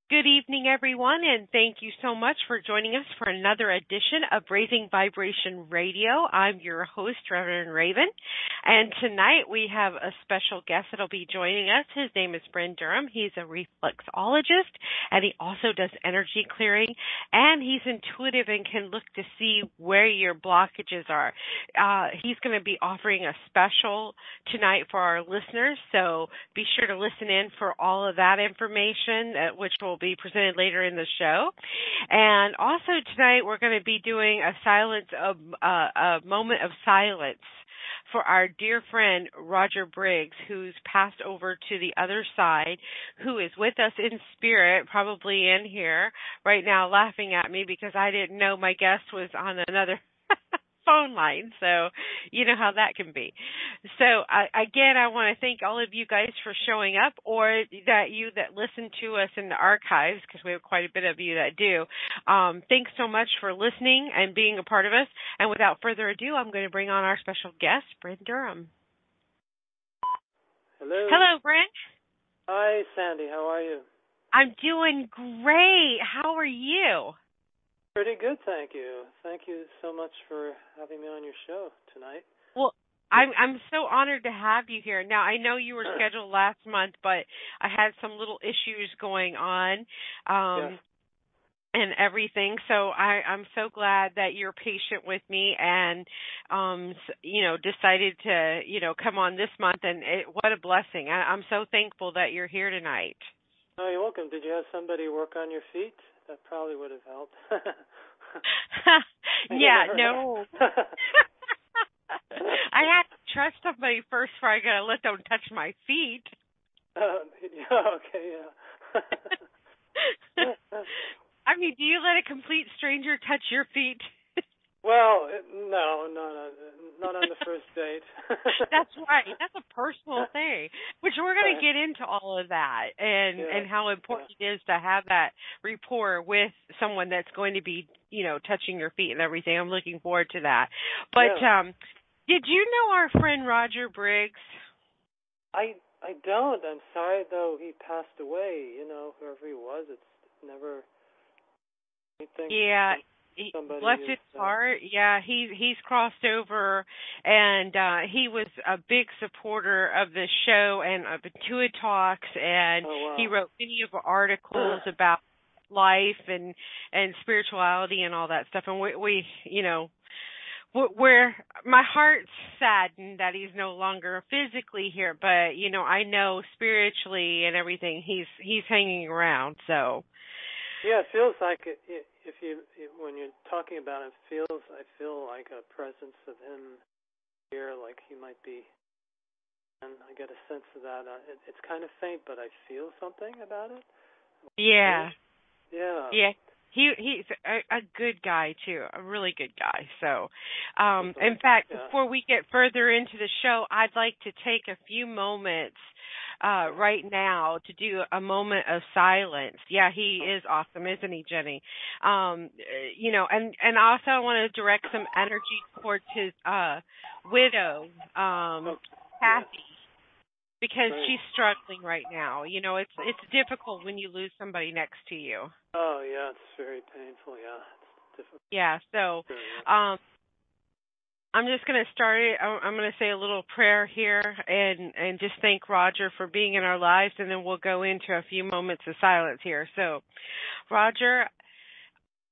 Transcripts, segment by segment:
Good evening, everyone, and thank you so much for joining us for another edition of Raising Vibration Radio. I'm your host, Reverend Raven, and tonight we have a special guest that will be joining us. His name is Bryn Durham. He's a reflexologist, and he also does energy clearing, and he's intuitive and can look to see where your blockages are. He's going to be offering a special tonight for our listeners, so be sure to listen in for all of that information, which will be presented later in the show. And also tonight we're going to be doing a moment of silence for our dear friend Roger Briggs, who's passed over to the other side, who is with us in spirit, probably in here right now laughing at me because I didn't know my guest was on another phone line, so you know how that can be. So again, I want to thank all of you guys for showing up, or that listen to us in the archives, because we have quite a bit of you that do. Thanks so much for listening and being a part of us. And without further ado, I'm going to bring on our special guest, Bryn Durham. Hello, Bryn. Hi, Sandy. How are you? I'm doing great. How are you? Pretty good, thank you. Thank you so much for having me on your show tonight. Well, I'm so honored to have you here. Now, I know you were scheduled last month, but I had some little issues going on and everything. So I'm so glad that you're patient with me and, decided to, come on this month. And what a blessing. I'm so thankful that you're here tonight. Oh, you're welcome. Did you have somebody work on your feet? That probably would have helped. Yeah, no. I had to trust somebody first before I got to let them touch my feet. Okay, yeah. I mean, do you let a complete stranger touch your feet? Well, no, not on the first date. That's right. That's a personal thing, which we're going to get into all of that and how important it is to have that rapport with someone that's going to be, touching your feet and everything. I'm looking forward to that. But did you know our friend Roger Briggs? I don't. I'm sorry, though, he passed away. Whoever he was, it's never anything. Yeah. Bless his heart. Yeah, he's crossed over, and he was a big supporter of the show and of IntuiTalks, and he wrote many of the articles about life and spirituality and all that stuff. And we're my heart's saddened that he's no longer physically here, but I know spiritually and everything he's hanging around. So yeah, it feels like it. When you're talking about it, I feel like a presence of him here, like he might be, and I get a sense of that. It's kind of faint, but I feel something about it. Yeah. Yeah. Yeah. He's a good guy too, a really good guy. So, in fact, before we get further into the show, I'd like to take a few moments right now to do a moment of silence. Yeah, he is awesome, isn't he, Jenny? And also I want to direct some energy towards his widow, Kathy. Because she's struggling right now. It's difficult when you lose somebody next to you. Oh, yeah, it's very painful, yeah. It's difficult. Yeah, so I'm just going to start it. I'm going to say a little prayer here and just thank Roger for being in our lives, and then we'll go into a few moments of silence here. So, Roger,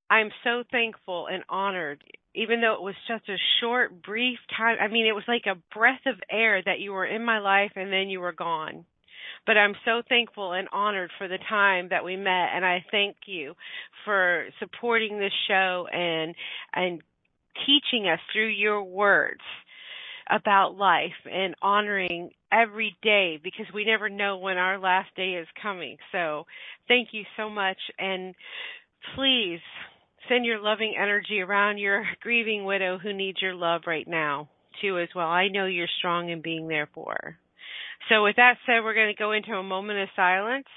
I'm so thankful and honored, even though it was such a short, brief time. I mean, it was like a breath of air that you were in my life and then you were gone. But I'm so thankful and honored for the time that we met, and I thank you for supporting this show and teaching us through your words about life and honoring every day, because we never know when our last day is coming. So thank you so much, and please send your loving energy around your grieving widow who needs your love right now, too, as well. I know you're strong in being there for her. So with that said, we're going to go into a moment of silence.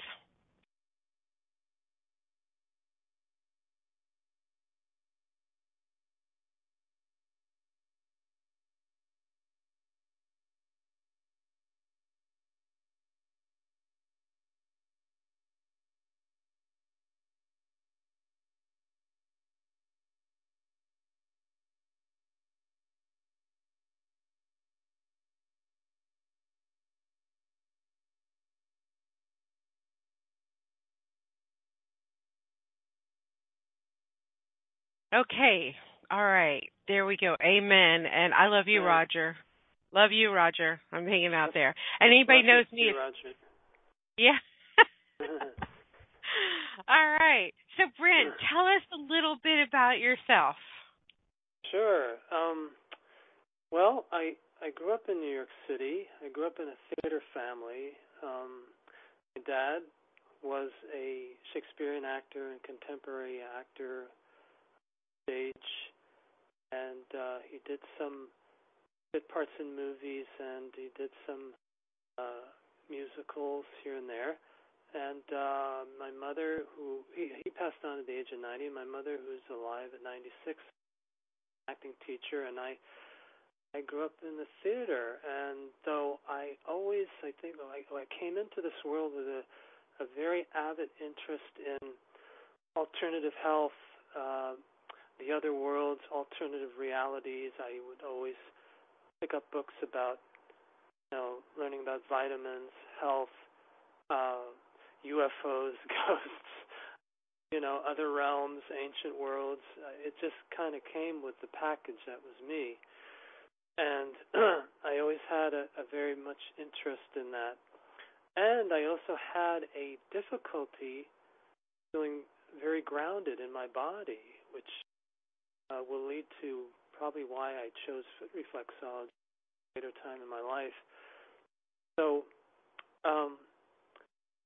Okay. All right. There we go. Amen. And I love you, Roger. Love you, Roger. I'm hanging out there. And anybody knows me. Roger. Yeah. All right. So, Bryn, tell us a little bit about yourself. Sure. Well, I grew up in New York City. I grew up in a theater family. My dad was a Shakespearean actor and contemporary actor stage, and he did some bit parts in movies, and he did some musicals here and there. And my mother, who he passed on at the age of 90. My mother, who's alive at 96, acting teacher, and I grew up in the theater. And though I came into this world with a very avid interest in alternative health, the other worlds, alternative realities. I would always pick up books about, learning about vitamins, health, UFOs, ghosts, other realms, ancient worlds. It just kind of came with the package that was me. And I always had a very much interest in that. And I also had a difficulty feeling very grounded in my body, which will lead to probably why I chose Foot Reflexology at a later time in my life. So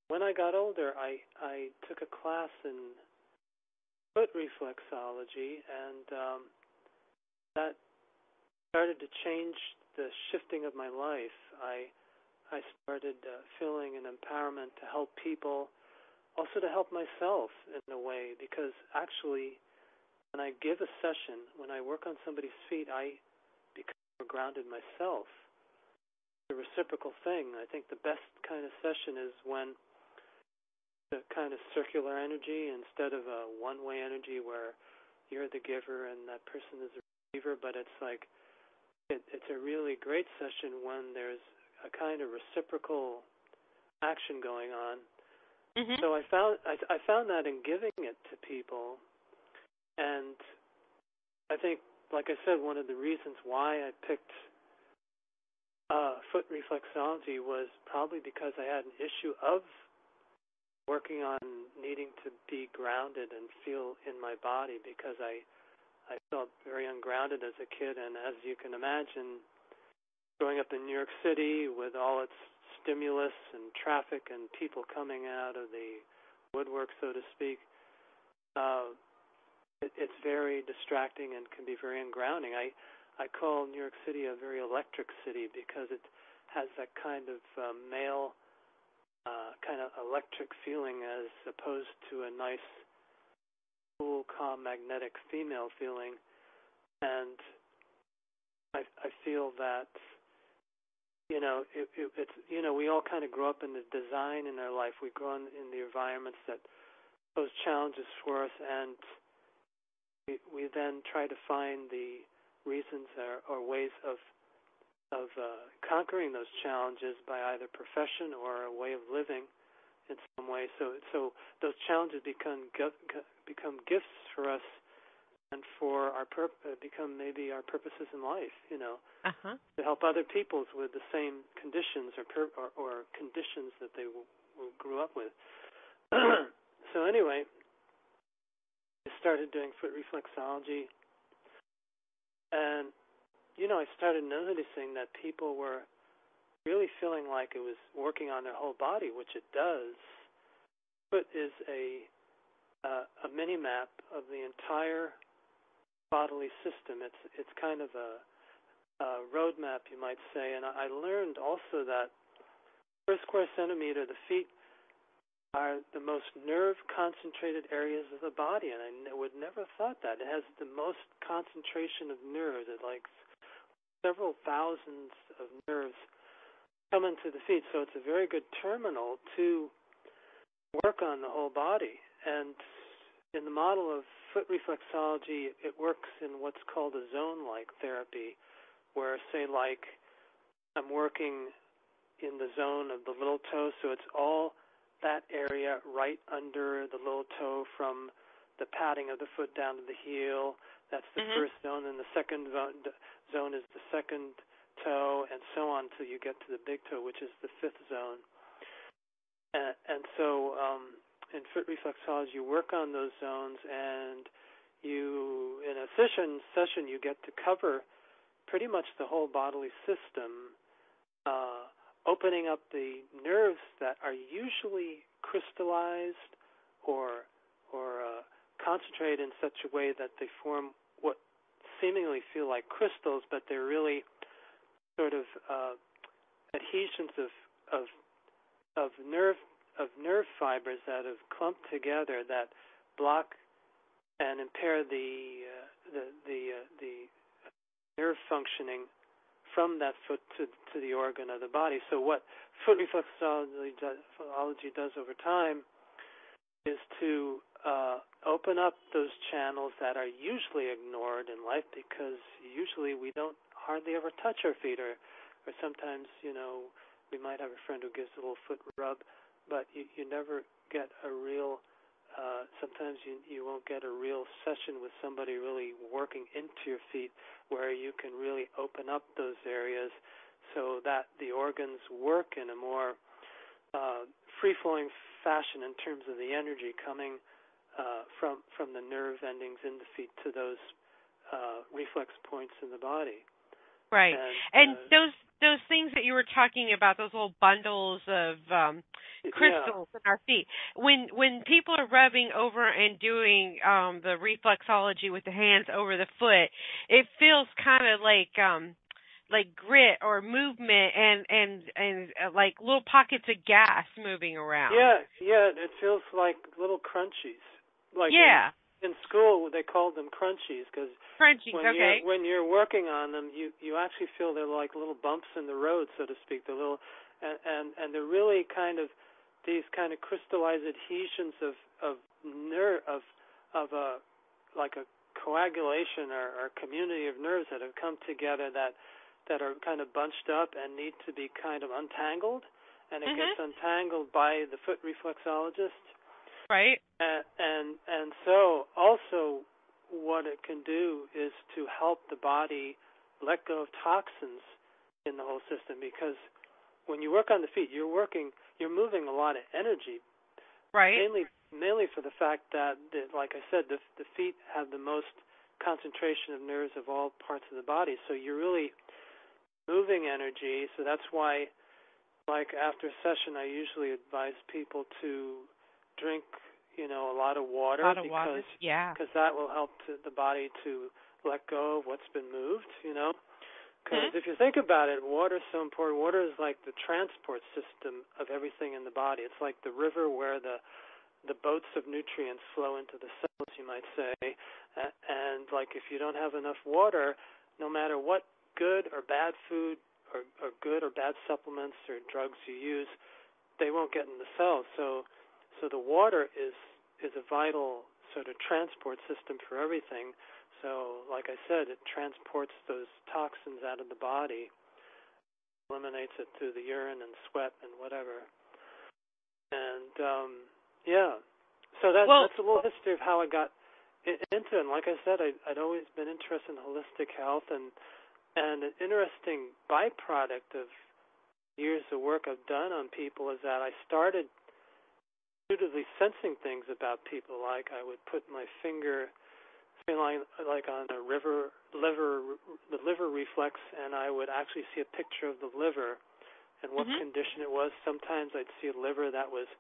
when I got older, I took a class in Foot Reflexology, and that started to change the shifting of my life. I started feeling an empowerment to help people, also to help myself in a way, because actually when I give a session, when I work on somebody's feet, I become more grounded myself. It's a reciprocal thing. I think the best kind of session is when the kind of circular energy instead of a one-way energy where you're the giver and that person is the receiver, but it's like it's a really great session when there's a kind of reciprocal action going on. Mm-hmm. So I found that in giving it to people, and I think, like I said, one of the reasons why I picked Foot Reflexology was probably because I had an issue of working on needing to be grounded and feel in my body, because I felt very ungrounded as a kid, and as you can imagine, growing up in New York City with all its stimulus and traffic and people coming out of the woodwork, so to speak, it's very distracting and can be very ungrounding. I call New York City a very electric city because it has that kind of male kind of electric feeling as opposed to a nice, cool, calm, magnetic female feeling. And I feel that, it's, we all kind of grow up in the design in our life. We grow in the environments that pose challenges for us, and we then try to find the reasons or ways of conquering those challenges by either profession or a way of living in some way. So those challenges become gifts for us, and for our become maybe our purposes in life. To help other peoples with the same conditions or conditions that they grew up with. So anyway, I started doing Foot Reflexology, and I started noticing that people were really feeling like it was working on their whole body, which it does. Foot is a mini map of the entire bodily system. It's kind of a roadmap, you might say. And I learned also that per square centimeter, the feet are the most nerve-concentrated areas of the body, and I would never have thought that. It has the most concentration of nerves. It like several thousands of nerves come into the feet, so it's a very good terminal to work on the whole body. And in the model of Foot Reflexology, it works in what's called a zone-like therapy, where, say, like I'm working in the zone of the little toe, so it's all that area right under the little toe from the padding of the foot down to the heel. That's the first zone, and the second zone is the second toe, and so on until you get to the big toe, which is the fifth zone. And so in Foot Reflexology, you work on those zones, and you, in a session, you get to cover pretty much the whole bodily system, opening up the nerves that are usually crystallized or concentrated in such a way that they form what seemingly feel like crystals, but they're really sort of adhesions of nerve fibers that have clumped together that block and impair the nerve functioning from that foot to the organ of the body. So what foot reflexology does over time is to open up those channels that are usually ignored in life, because usually we don't hardly ever touch our feet, or sometimes, we might have a friend who gives a little foot rub, but you never get a real, sometimes you won't get a real session with somebody really working into your feet where you can really open up those areas so that the organs work in a more free-flowing fashion in terms of the energy coming from the nerve endings in the feet to those reflex points in the body. Right. And those things that you were talking about, those little bundles of crystals in our feet. When people are rubbing over and doing the reflexology with the hands over the foot, it feels kind of like grit or movement and like little pockets of gas moving around. Yeah, it feels like little crunchies. In school, they called them crunchies because when you're working on them, you actually feel they're like little bumps in the road, so to speak. They're little, and they're really kind of these kind of crystallized adhesions of like a coagulation or community of nerves that have come together that are kind of bunched up and need to be kind of untangled, and it gets untangled by the foot reflexologist. Right. And so also what it can do is to help the body let go of toxins in the whole system, because when you work on the feet, you're moving a lot of energy. Right. Mainly for the fact that, like I said, the feet have the most concentration of nerves of all parts of the body. So you're really moving energy. So that's why, like after a session, I usually advise people to drink, a lot of water, because that will help the body to let go of what's been moved, Because if you think about it, water is so important. Water is like the transport system of everything in the body. It's like the river where the boats of nutrients flow into the cells, you might say. And like if you don't have enough water, no matter what good or bad food or good or bad supplements or drugs you use, they won't get in the cells. So the water is a vital sort of transport system for everything. So, like I said, it transports those toxins out of the body, eliminates it through the urine and sweat and whatever. And, so that's a little history of how I got into it. And like I said, I'd always been interested in holistic health, and an interesting byproduct of years of work I've done on people is that I started intuitively sensing things about people. Like I would put my finger like on the liver reflex, and I would actually see a picture of the liver and what condition it was. Sometimes I'd see a liver that was,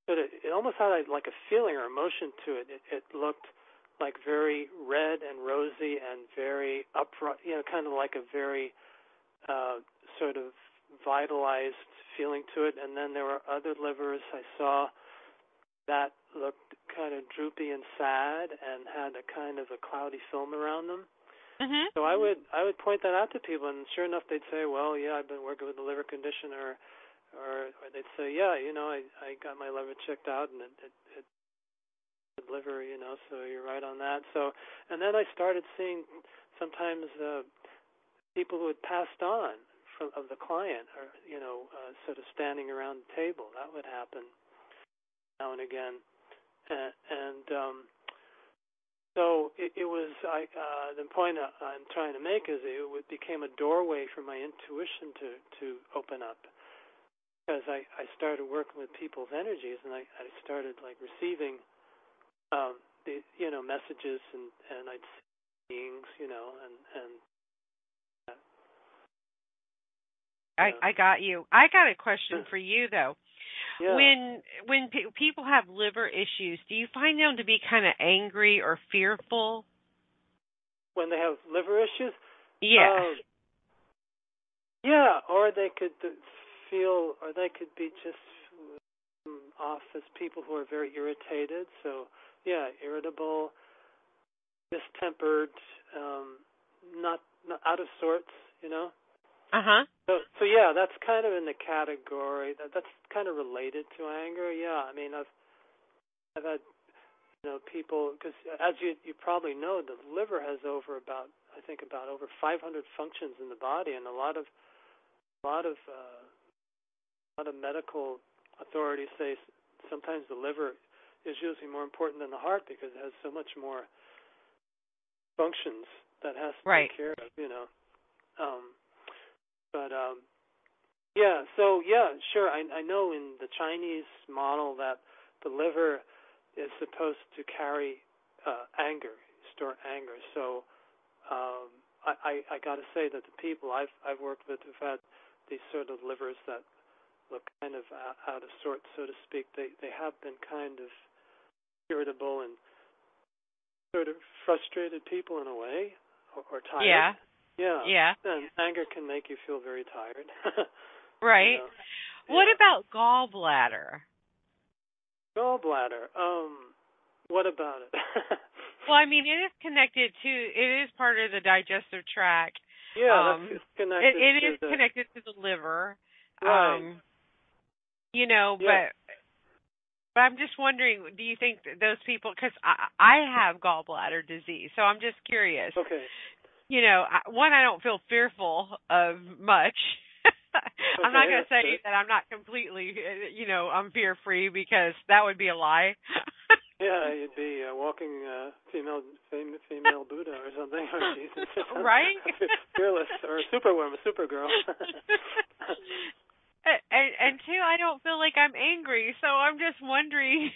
but it almost had like a feeling or emotion to it. It looked like very red and rosy and very upright, kind of like a very sort of vitalized feeling to it. And then there were other livers I saw that looked kind of droopy and sad and had a kind of a cloudy film around them. So I would point that out to people, and sure enough, they'd say, "Well, yeah, I've been working with a liver condition," or they'd say, "Yeah, I got my liver checked out, and it liver, so you're right on that." So, and then I started seeing sometimes people who had passed on of the client, or sort of standing around the table. That would happen now and again. and so it was. The point I'm trying to make is it became a doorway for my intuition to open up, because I started working with people's energies, and I started like receiving the messages, and I'd see beings, and I got you. I got a question for you though. yeah. When people have liver issues, do you find them to be kind of angry or fearful? When they have liver issues? Yeah. Yeah, or they could feel, or they could be just off as people who are very irritated. So, yeah, irritable, distempered, not out of sorts, Uh-huh. So yeah, that's kind of in the category that's kind of related to anger. Yeah, I mean, I've had people, because as you probably know, the liver has over 500 functions in the body, and a lot of medical authorities say sometimes the liver is usually more important than the heart because it has so much more functions that has to Right. take care of, yeah, so yeah, sure. I know in the Chinese model that the liver is supposed to carry anger, store anger. So I got to say that the people I've worked with who've had these sort of livers that look kind of out of sorts, so to speak, they have been kind of irritable and sort of frustrated people in a way, or tired. Yeah. Yeah. Yeah. And anger can make you feel very tired. Right. What Yeah. about gallbladder? Gallbladder. What about it? Well, I mean, it is connected to. It is part of the digestive tract. Yeah, that's connected. It is connected to the liver. Right. Yeah. But I'm just wondering, do you think that those people? Because I have gallbladder disease, so I'm just curious. Okay. One, I don't feel fearful of much. I'm not going to say that I'm not completely, I'm fear-free, because that would be a lie. Yeah, you'd be walking female Buddha or something, or Jesus. Right? Fearless, or Superwoman, Supergirl. And two, I don't feel like I'm angry, so I'm just wondering,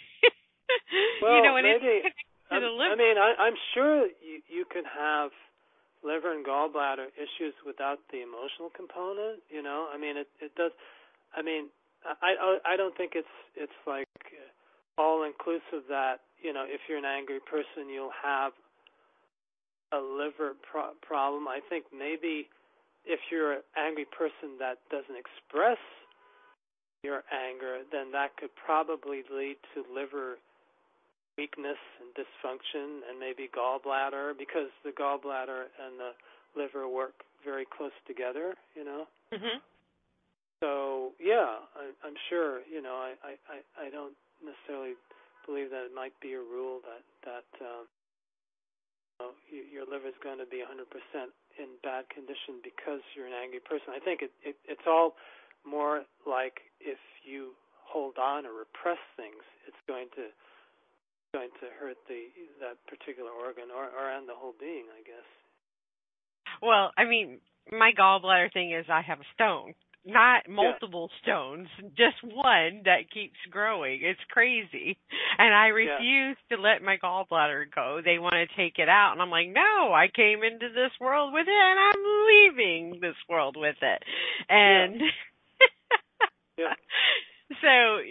well, and maybe, it's connected to the liver. I mean, I'm sure you could have liver and gallbladder issues without the emotional component. I mean, it does. I mean, I don't think it's like all inclusive that if you're an angry person you'll have a liver problem. I think maybe if you're an angry person that doesn't express your anger, then that could probably lead to liver weakness and dysfunction, and maybe gallbladder, because the gallbladder and the liver work very close together, Mhm. So yeah, I'm sure. I don't necessarily believe that it might be a rule that your liver is going to be 100% in bad condition because you're an angry person. I think it's all more like if you hold on or repress things, it's going to hurt that particular organ or and the whole being, I guess. Well, I mean, my gallbladder thing is I have a stone, not multiple stones, just one that keeps growing. It's crazy. And I refuse to let my gallbladder go. They want to take it out. And I'm like, no, I came into this world with it, and I'm leaving this world with it. And so,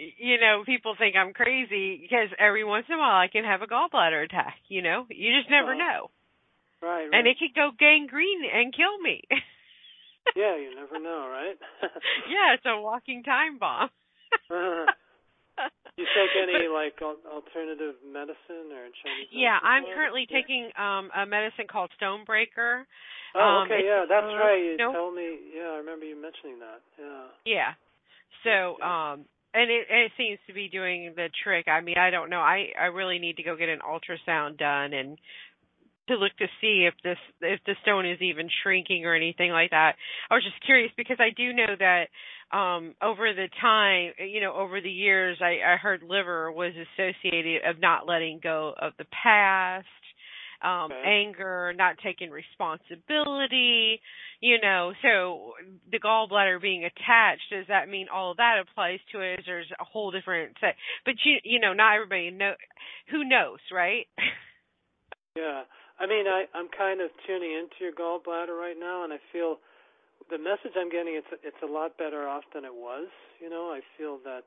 people think I'm crazy because every once in a while I can have a gallbladder attack, You just never know. Right. And it could go gangrene and kill me. Yeah, you never know, right? Yeah, it's a walking time bomb. You take any alternative medicine or Chinese medicine? Yeah, I'm currently taking a medicine called Stonebreaker. Oh, okay, that's right. You told me. Yeah, I remember you mentioning that. Yeah. Yeah. So, and it seems to be doing the trick. I mean, I don't know. I really need to go get an ultrasound done and to look to see if the stone is even shrinking or anything like that. I was just curious because I do know that over the time, over the years, I heard liver was associated of not letting go of the past, anger, not taking responsibility, so the gallbladder being attached, does that mean all of that applies to it? There's a whole different set, but not everybody who knows, right? Yeah. I mean, I'm kind of tuning into your gallbladder right now, and I feel the message I'm getting, it's a lot better off than it was. I feel that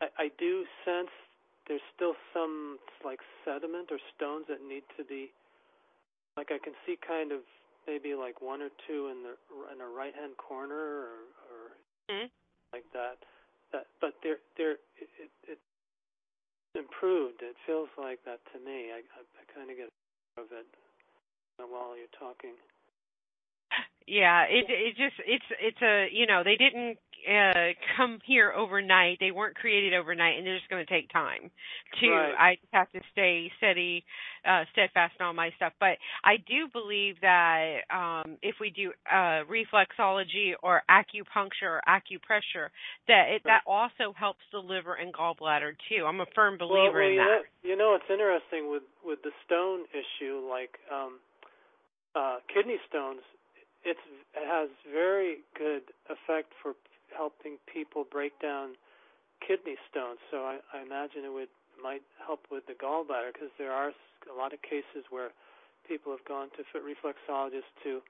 I do sense there's still some like sediment or stones that need to be, like I can see kind of maybe like one or two in the right hand corner or like that. But it's improved. It feels like that to me. I kind of get of it while you're talking. Yeah, it's a they didn't come here overnight. They weren't created overnight, and they're just going to take time. I have to stay steadfast on my stuff. But I do believe that if we do reflexology or acupuncture or acupressure, that also helps the liver and gallbladder too. I'm a firm believer in that. It's interesting with the stone issue, like kidney stones. It has very good effect for helping people break down kidney stones. So I imagine it might help with the gallbladder, because there are a lot of cases where people have gone to foot reflexologists to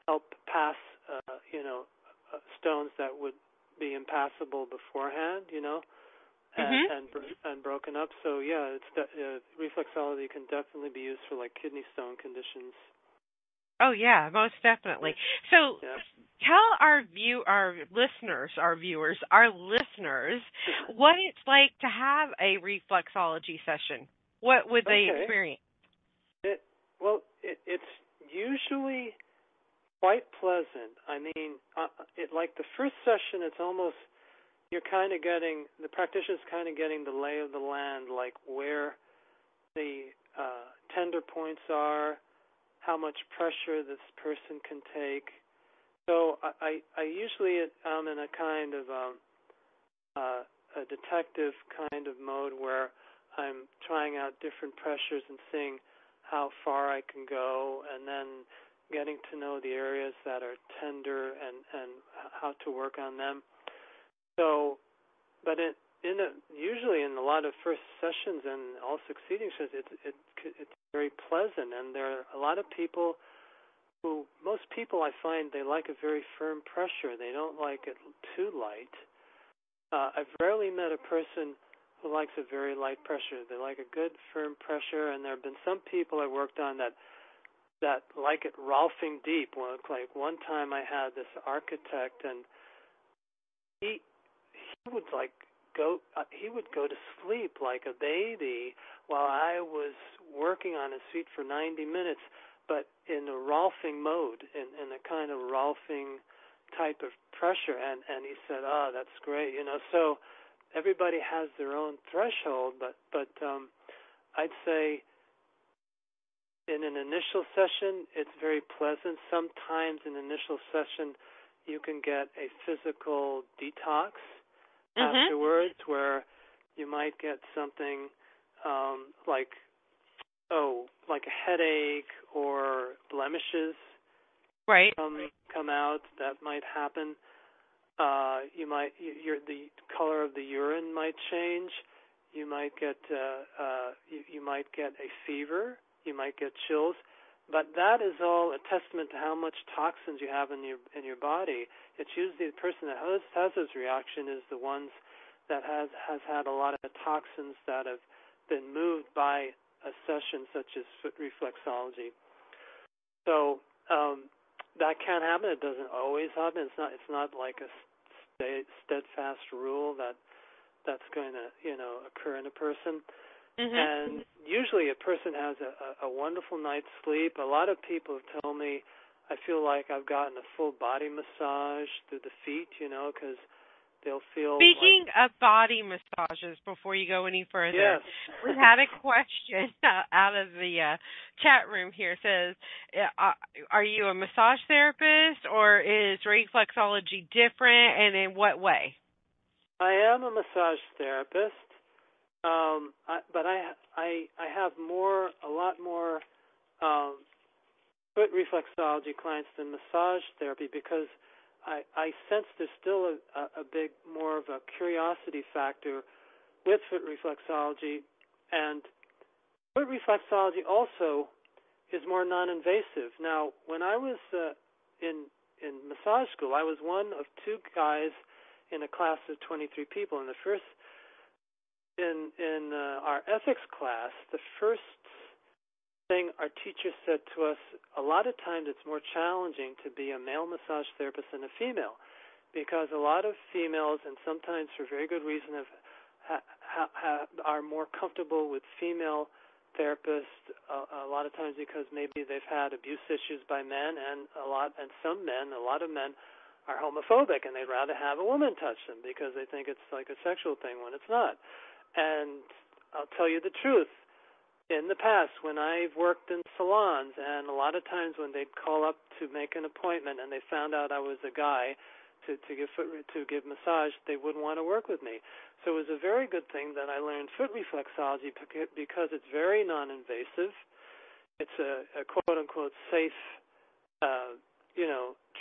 help pass, stones that would be impassable beforehand, and broken up. So yeah, reflexology can definitely be used for like kidney stone conditions. Oh yeah, most definitely. So tell our listeners, what it's like to have a reflexology session. What would they experience? It's usually quite pleasant. I mean, like the first session, it's almost, the practitioner's kind of getting the lay of the land, like where the tender points are, how much pressure this person can take. So I usually am in a kind of a detective kind of mode where I'm trying out different pressures and seeing how far I can go, and then getting to know the areas that are tender and how to work on them. So, but usually in a lot of first sessions and all succeeding sessions, it's very pleasant, and there are a lot of people most people I find, they like a very firm pressure. They don't like it too light. I've rarely met a person who likes a very light pressure. They like a good firm pressure, and there have been some people I worked on that like it rolfing deep. Like one time I had this architect, and he would he would go to sleep like a baby while I was working on his feet for 90 minutes, but in a rolfing mode, in a kind of rolfing type of pressure. And he said, "Oh, that's great," So everybody has their own threshold, but I'd say in an initial session, it's very pleasant. Sometimes in an initial session, you can get a physical detox afterwards, where you might get something like a headache or blemishes come out. That might happen. The color of the urine might change. You might get you might get a fever. You might get chills. But that is all a testament to how much toxins you have in your body. It's usually the person that has this reaction is the ones that has had a lot of toxins that have been moved by a session such as foot reflexology. So that can happen. It doesn't always happen. It's not like a steadfast rule that's going to occur in a person. And usually a person has a wonderful night's sleep. A lot of people have told me, I feel like I've gotten a full body massage through the feet, because they'll feel Speaking of body massages, before you go any further, yes. we had a question out of the chat room here. It says, are you a massage therapist, or is reflexology different, and in what way? I am a massage therapist, but I have a lot more foot reflexology clients than massage therapy, because I sense there's still a big, more of a curiosity factor with foot reflexology, and foot reflexology also is more non-invasive. Now, when I was in massage school, I was one of two guys in a class of 23 people. In the first, in our ethics class, the first thing our teacher said to us, a lot of times it's more challenging to be a male massage therapist than a female, because a lot of females, and sometimes for very good reason, are more comfortable with female therapists, a lot of times because maybe they've had abuse issues by men, and a lot of men are homophobic, and they'd rather have a woman touch them because they think it's like a sexual thing when it's not. And I'll tell you the truth. In the past, when I've worked in salons, and a lot of times when they'd call up to make an appointment and they found out I was a guy to give massage, they wouldn't want to work with me. So it was a very good thing that I learned foot reflexology, because it's very non-invasive. It's a quote-unquote safe,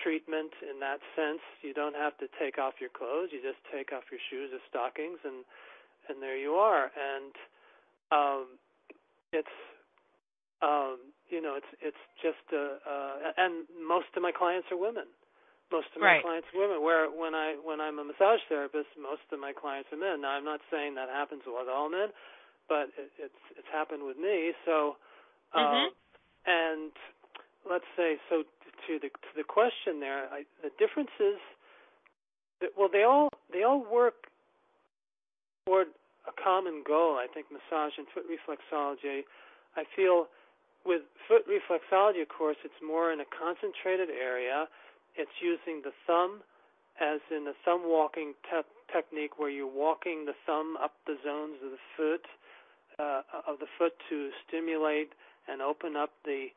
treatment in that sense. You don't have to take off your clothes. You just take off your shoes or stockings, and there you are. And it's just and most of my clients are women. Where when I'm a massage therapist, most of my clients are men. Now, I'm not saying that happens with all men, but it's happened with me. So, and let's say, so to the question there, the difference is that, well, they all work toward a common goal. I think massage and foot reflexology, I feel with foot reflexology, of course, it's more in a concentrated area. It's using the thumb as in the thumb walking technique, where you're walking the thumb up the zones of the foot to stimulate and open up the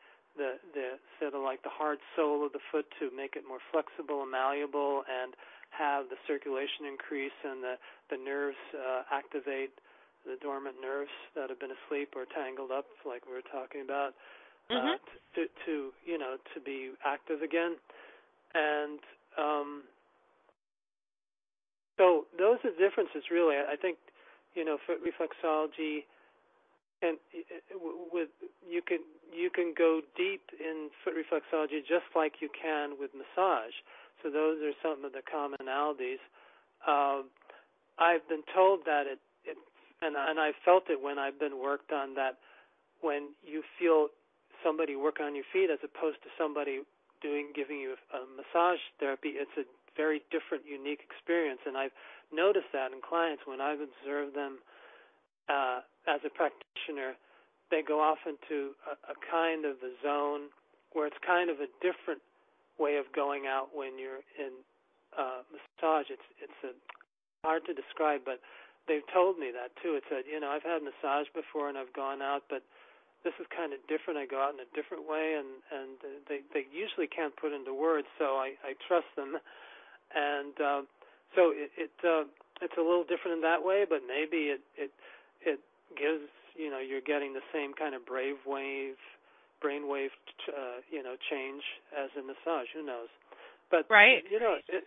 sort of like the hard sole of the foot to make it more flexible and malleable, and have the circulation increase and the nerves activate, the dormant nerves that have been asleep or tangled up, like we were talking about, to be active again. And so those are the differences, really. I think, foot reflexology, and you can go deep in foot reflexology just like you can with massage. So those are some of the commonalities. I've been told that and I felt it when I've been worked on, that when you feel somebody work on your feet as opposed to somebody giving you a massage therapy, it's a very different, unique experience. And I've noticed that in clients when I've observed them as a practitioner, they go off into a kind of a zone where it's kind of a different way of going out when you're in massage. It's hard to describe, but they've told me that too. It's I've had massage before and I've gone out, but this is kind of different. I go out in a different way, and they usually can't put into words, so I trust them. And so it's a little different in that way, but maybe it gives, you're getting the same kind of brainwave change as in massage. Who knows? But right.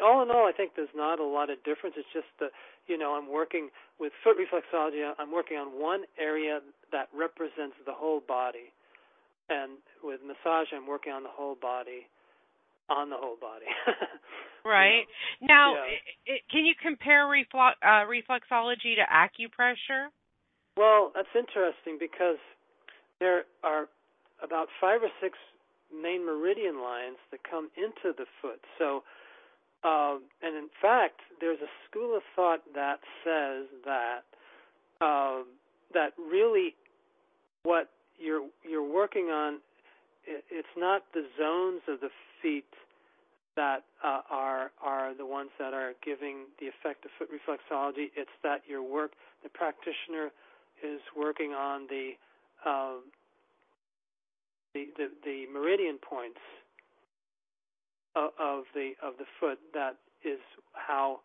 All in all, I think there's not a lot of difference. It's just that I'm working with foot reflexology. I'm working on one area that represents the whole body, and with massage, I'm working on the whole body. Right. Now, can you compare reflexology to acupressure? Well, that's interesting, because there are about 5 or 6 main meridian lines that come into the foot. So, and in fact, there's a school of thought that says that that really what you're working on, it's not the zones of the feet that are the ones that are giving the effect of foot reflexology. It's that the practitioner is working on the meridian points of the foot. That is how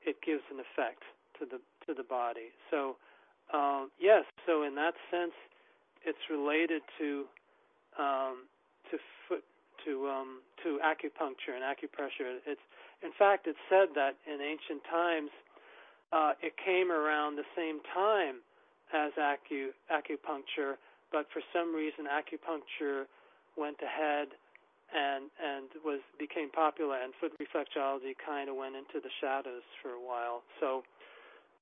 it gives an effect to the body. So yes, so in that sense, it's related to foot to acupuncture and acupressure. In fact, it's said that in ancient times it came around the same time as acupuncture, but for some reason acupuncture went ahead and became popular, and foot reflexology kind of went into the shadows for a while. So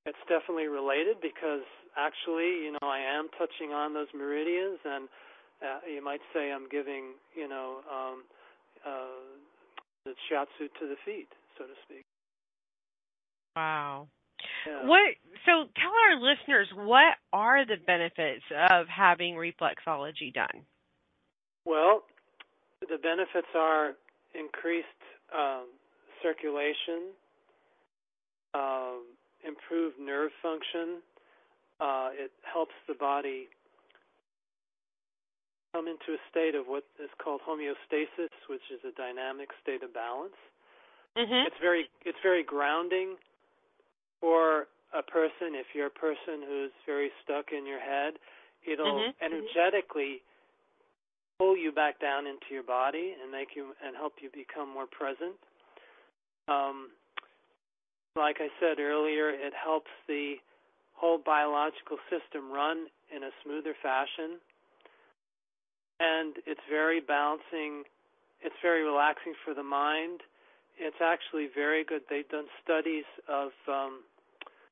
it's definitely related, because actually, I am touching on those meridians, and you might say I'm giving, the shiatsu to the feet, so to speak. Wow. Yeah. So tell our listeners, what are the benefits of having reflexology done? Well, the benefits are increased circulation, improved nerve function. It helps the body come into a state of what is called homeostasis, which is a dynamic state of balance. Mm-hmm. It's very grounding for a person. If you're a person who's very stuck in your head, it'll energetically pull you back down into your body and help you become more present. Like I said earlier, it helps the whole biological system run in a smoother fashion. And it's very balancing. It's very relaxing for the mind. It's actually very good. They've done studies of.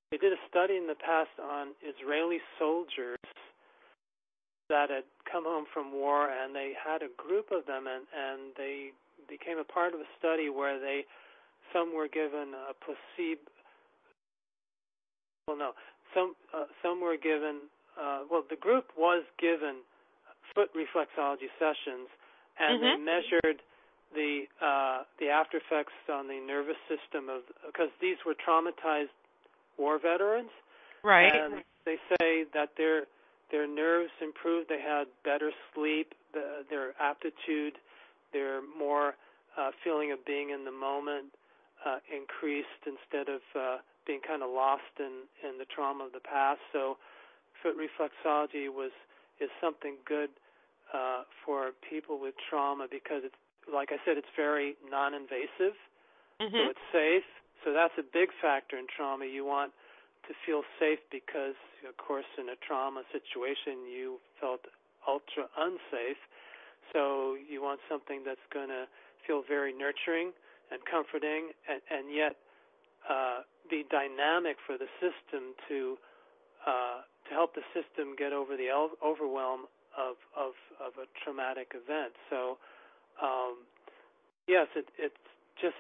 They did a study in the past on Israeli soldiers that had come home from war, and they had a group of them, and they became a part of a study where some were given a placebo. Well, no, some were given. The group was given foot reflexology sessions, and they measured the after effects on the nervous system because these were traumatized war veterans, right? And they say that their nerves improved. They had better sleep, their aptitude, their more feeling of being in the moment increased instead of being kind of lost in the trauma of the past. So foot reflexology is something good for people with trauma because it's, like I said, it's very non-invasive, so it's safe. So that's a big factor in trauma. You want to feel safe because, of course, in a trauma situation you felt ultra unsafe. So you want something that's going to feel very nurturing and comforting, and yet be dynamic for the system to help the system get over the overwhelm of a traumatic event. So yes, it's just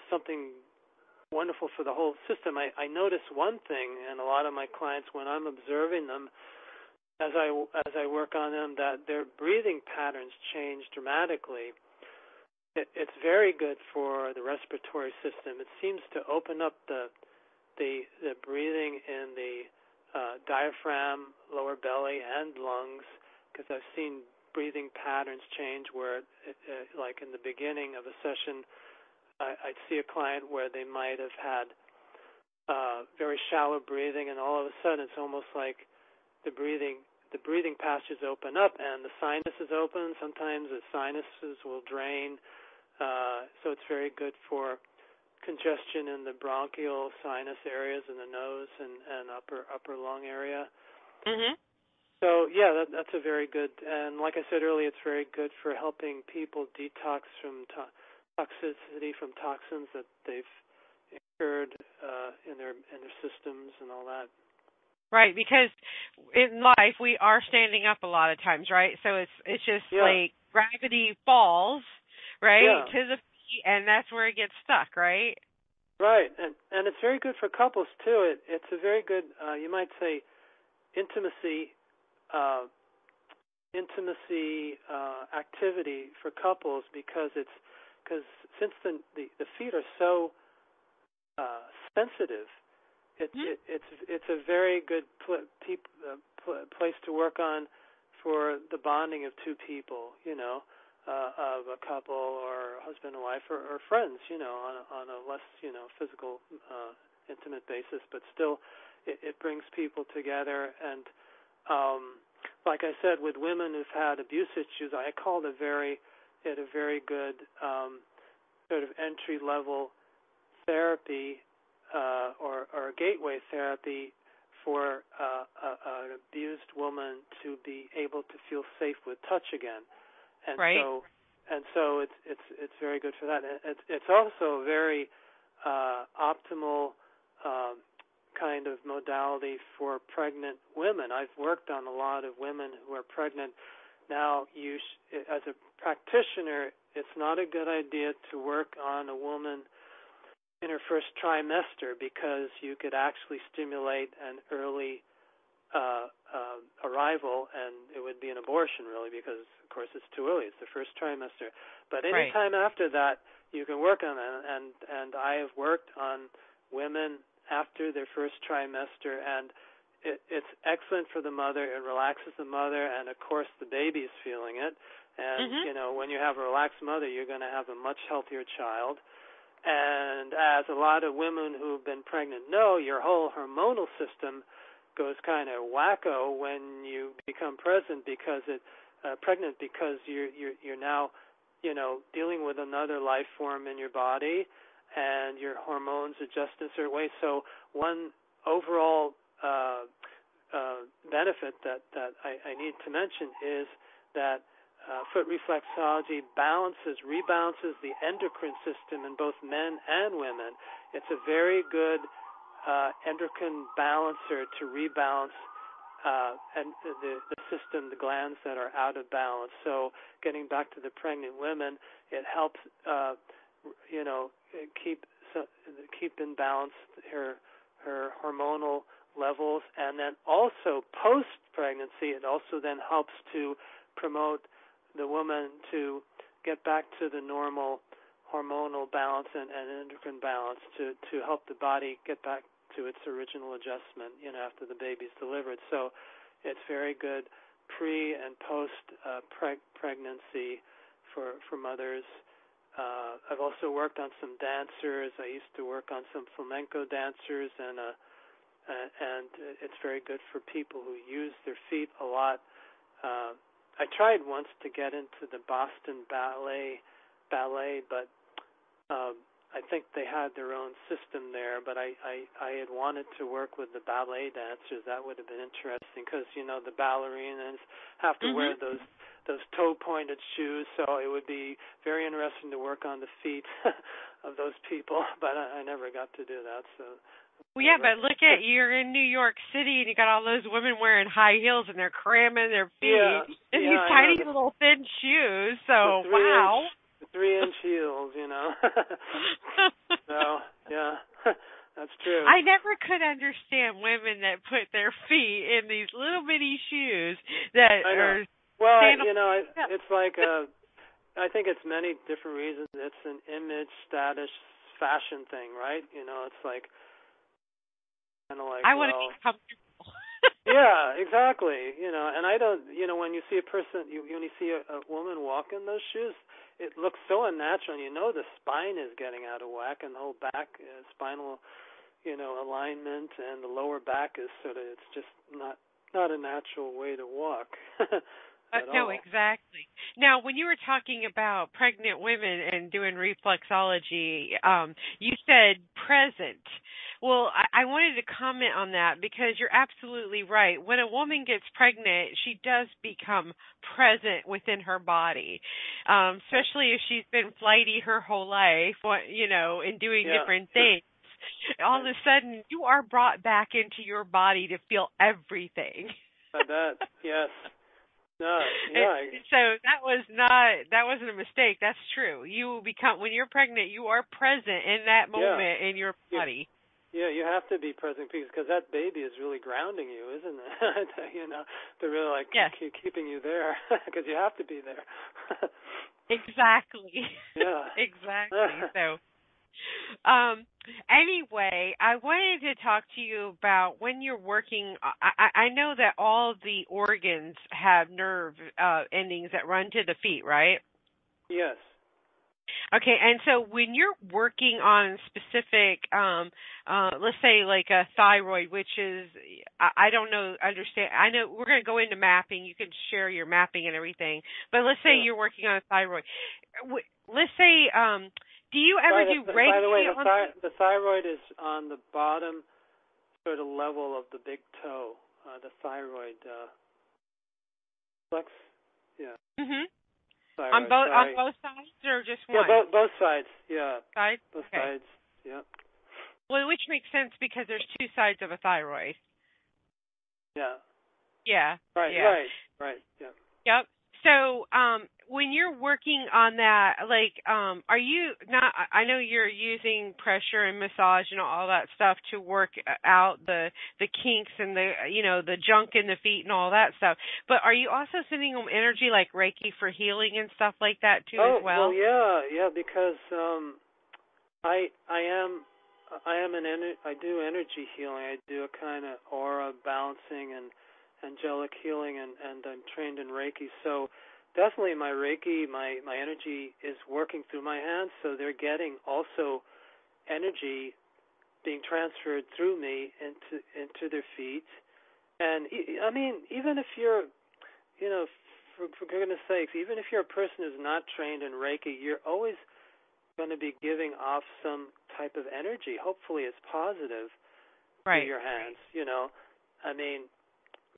something wonderful for the whole system. I notice one thing, and a lot of my clients, when I'm observing them, as I work on them, that their breathing patterns change dramatically. It's very good for the respiratory system. It seems to open up the breathing in the diaphragm, lower belly, and lungs, because I've seen breathing patterns change where, like in the beginning of a session, I'd see a client where they might have had very shallow breathing, and all of a sudden it's almost like the breathing passages open up and the sinuses open. Sometimes the sinuses will drain, so it's very good for congestion in the bronchial sinus areas in the nose and upper lung area. So yeah, that's a very good, and like I said earlier, it's very good for helping people detox from toxicity, from toxins that they've incurred in their systems and all that. Right, because in life we are standing up a lot of times, right? So it's just like gravity falls, right, to the feet, and that's where it gets stuck, right? Right, and it's very good for couples too. It's a very good, you might say, intimacy activity for couples, because it's because since the feet are so sensitive, it's a very good place to work on for the bonding of two people, of a couple or husband and wife or friends, on a less, physical, intimate basis, but still it brings people together. And like I said, with women who've had abuse issues, I called it a very good sort of entry-level therapy or a gateway therapy for an abused woman to be able to feel safe with touch again. And right. so it's very good for that. It's also a very optimal kind of modality for pregnant women. I've worked on a lot of women who are pregnant. Now, as a practitioner, it's not a good idea to work on a woman in her first trimester because you could actually stimulate an early arrival, and it would be an abortion, really, because, of course, it's too early. It's the first trimester. But any time after that, you can work on it. And I have worked on women after their first trimester, and it's excellent for the mother. It relaxes the mother, and, of course, the baby's feeling it. And, when you have a relaxed mother, you're going to have a much healthier child. And as a lot of women who've been pregnant know, your whole hormonal system goes kind of wacko when you become pregnant because you're now, dealing with another life form in your body, and your hormones adjust in a certain way. So one overall benefit that I need to mention is that Foot Reflexology rebalances the endocrine system in both men and women. It's a very good endocrine balancer to rebalance and the system, the glands that are out of balance. So getting back to the pregnant women, it helps keep in balance her hormonal levels, and then also post-pregnancy, it also then helps to promote the woman to get back to the normal hormonal balance and endocrine balance to help the body get back to its original adjustment, after the baby's delivered. So it's very good pre and post pregnancy for mothers. I've also worked on some dancers. I used to work on some flamenco dancers, and it's very good for people who use their feet a lot. I tried once to get into the Boston ballet, but I think they had their own system there. But I had wanted to work with the ballet dancers. That would have been interesting because the ballerinas have to wear those toe-pointed shoes, so it would be very interesting to work on the feet of those people. But I never got to do that. So. Well, yeah, but look at, you're in New York City, and you got all those women wearing high heels, and they're cramming their feet in these tiny little thin shoes. So, wow. 3-inch heels, So, yeah, that's true. I never could understand women that put their feet in these little bitty shoes that are... Well, it's like, I think it's many different reasons. It's an image, status, fashion thing, right? It's like... I want to be comfortable. Yeah, exactly. And I don't, when you see a person, when you see a woman walk in those shoes, it looks so unnatural, and the spine is getting out of whack, and the whole back, spinal, alignment, and the lower back is it's just not a natural way to walk. No, exactly. Now, when you were talking about pregnant women and doing reflexology, you said present. Well, I wanted to comment on that because you're absolutely right. When a woman gets pregnant, she does become present within her body, especially if she's been flighty her whole life, and doing different things. All of a sudden, you are brought back into your body to feel everything. I bet, yes. No, yeah. So that wasn't a mistake. That's true. You become, when you're pregnant, you are present in that moment in your body. Yeah, you have to be present because that baby is really grounding you, isn't it? They're really like Yes. keeping you there because you have to be there. Exactly. Yeah. Exactly. So, anyway, I wanted to talk to you about when you're working. I know that all the organs have nerve endings that run to the feet, right? Yes. Okay, and so when you're working on specific, let's say like a thyroid, which is, I don't know, understand. I know we're going to go into mapping. You can share your mapping and everything, but let's say you're working on a thyroid. Let's say, do you ever do Reiki? By the way, the thyroid is on the bottom sort of level of the big toe. The thyroid flex. Yeah. Mhm. Thyroid, on both sides or just one? Yeah, both sides. Yeah. Sides. Both Okay. sides. Yeah. Well, which makes sense because there's two sides of a thyroid. Yeah. Yeah. Right. Yeah. Right. Yeah. Yep. So, when you're working on that, like, are you not? I know you're using pressure and massage and all that stuff to work out the kinks and the junk in the feet and all that stuff. But are you also sending them energy like Reiki for healing and stuff like that too as well? Well, yeah, because I do energy healing. I do a kind of aura balancing and angelic healing, and I'm trained in Reiki. So definitely my Reiki, my energy is working through my hands, so they're getting also energy being transferred through me into their feet. And I mean, even if you're, for goodness sakes, even if you're a person who's not trained in Reiki, you're always going to be giving off some type of energy. Hopefully it's positive through your hands, I mean,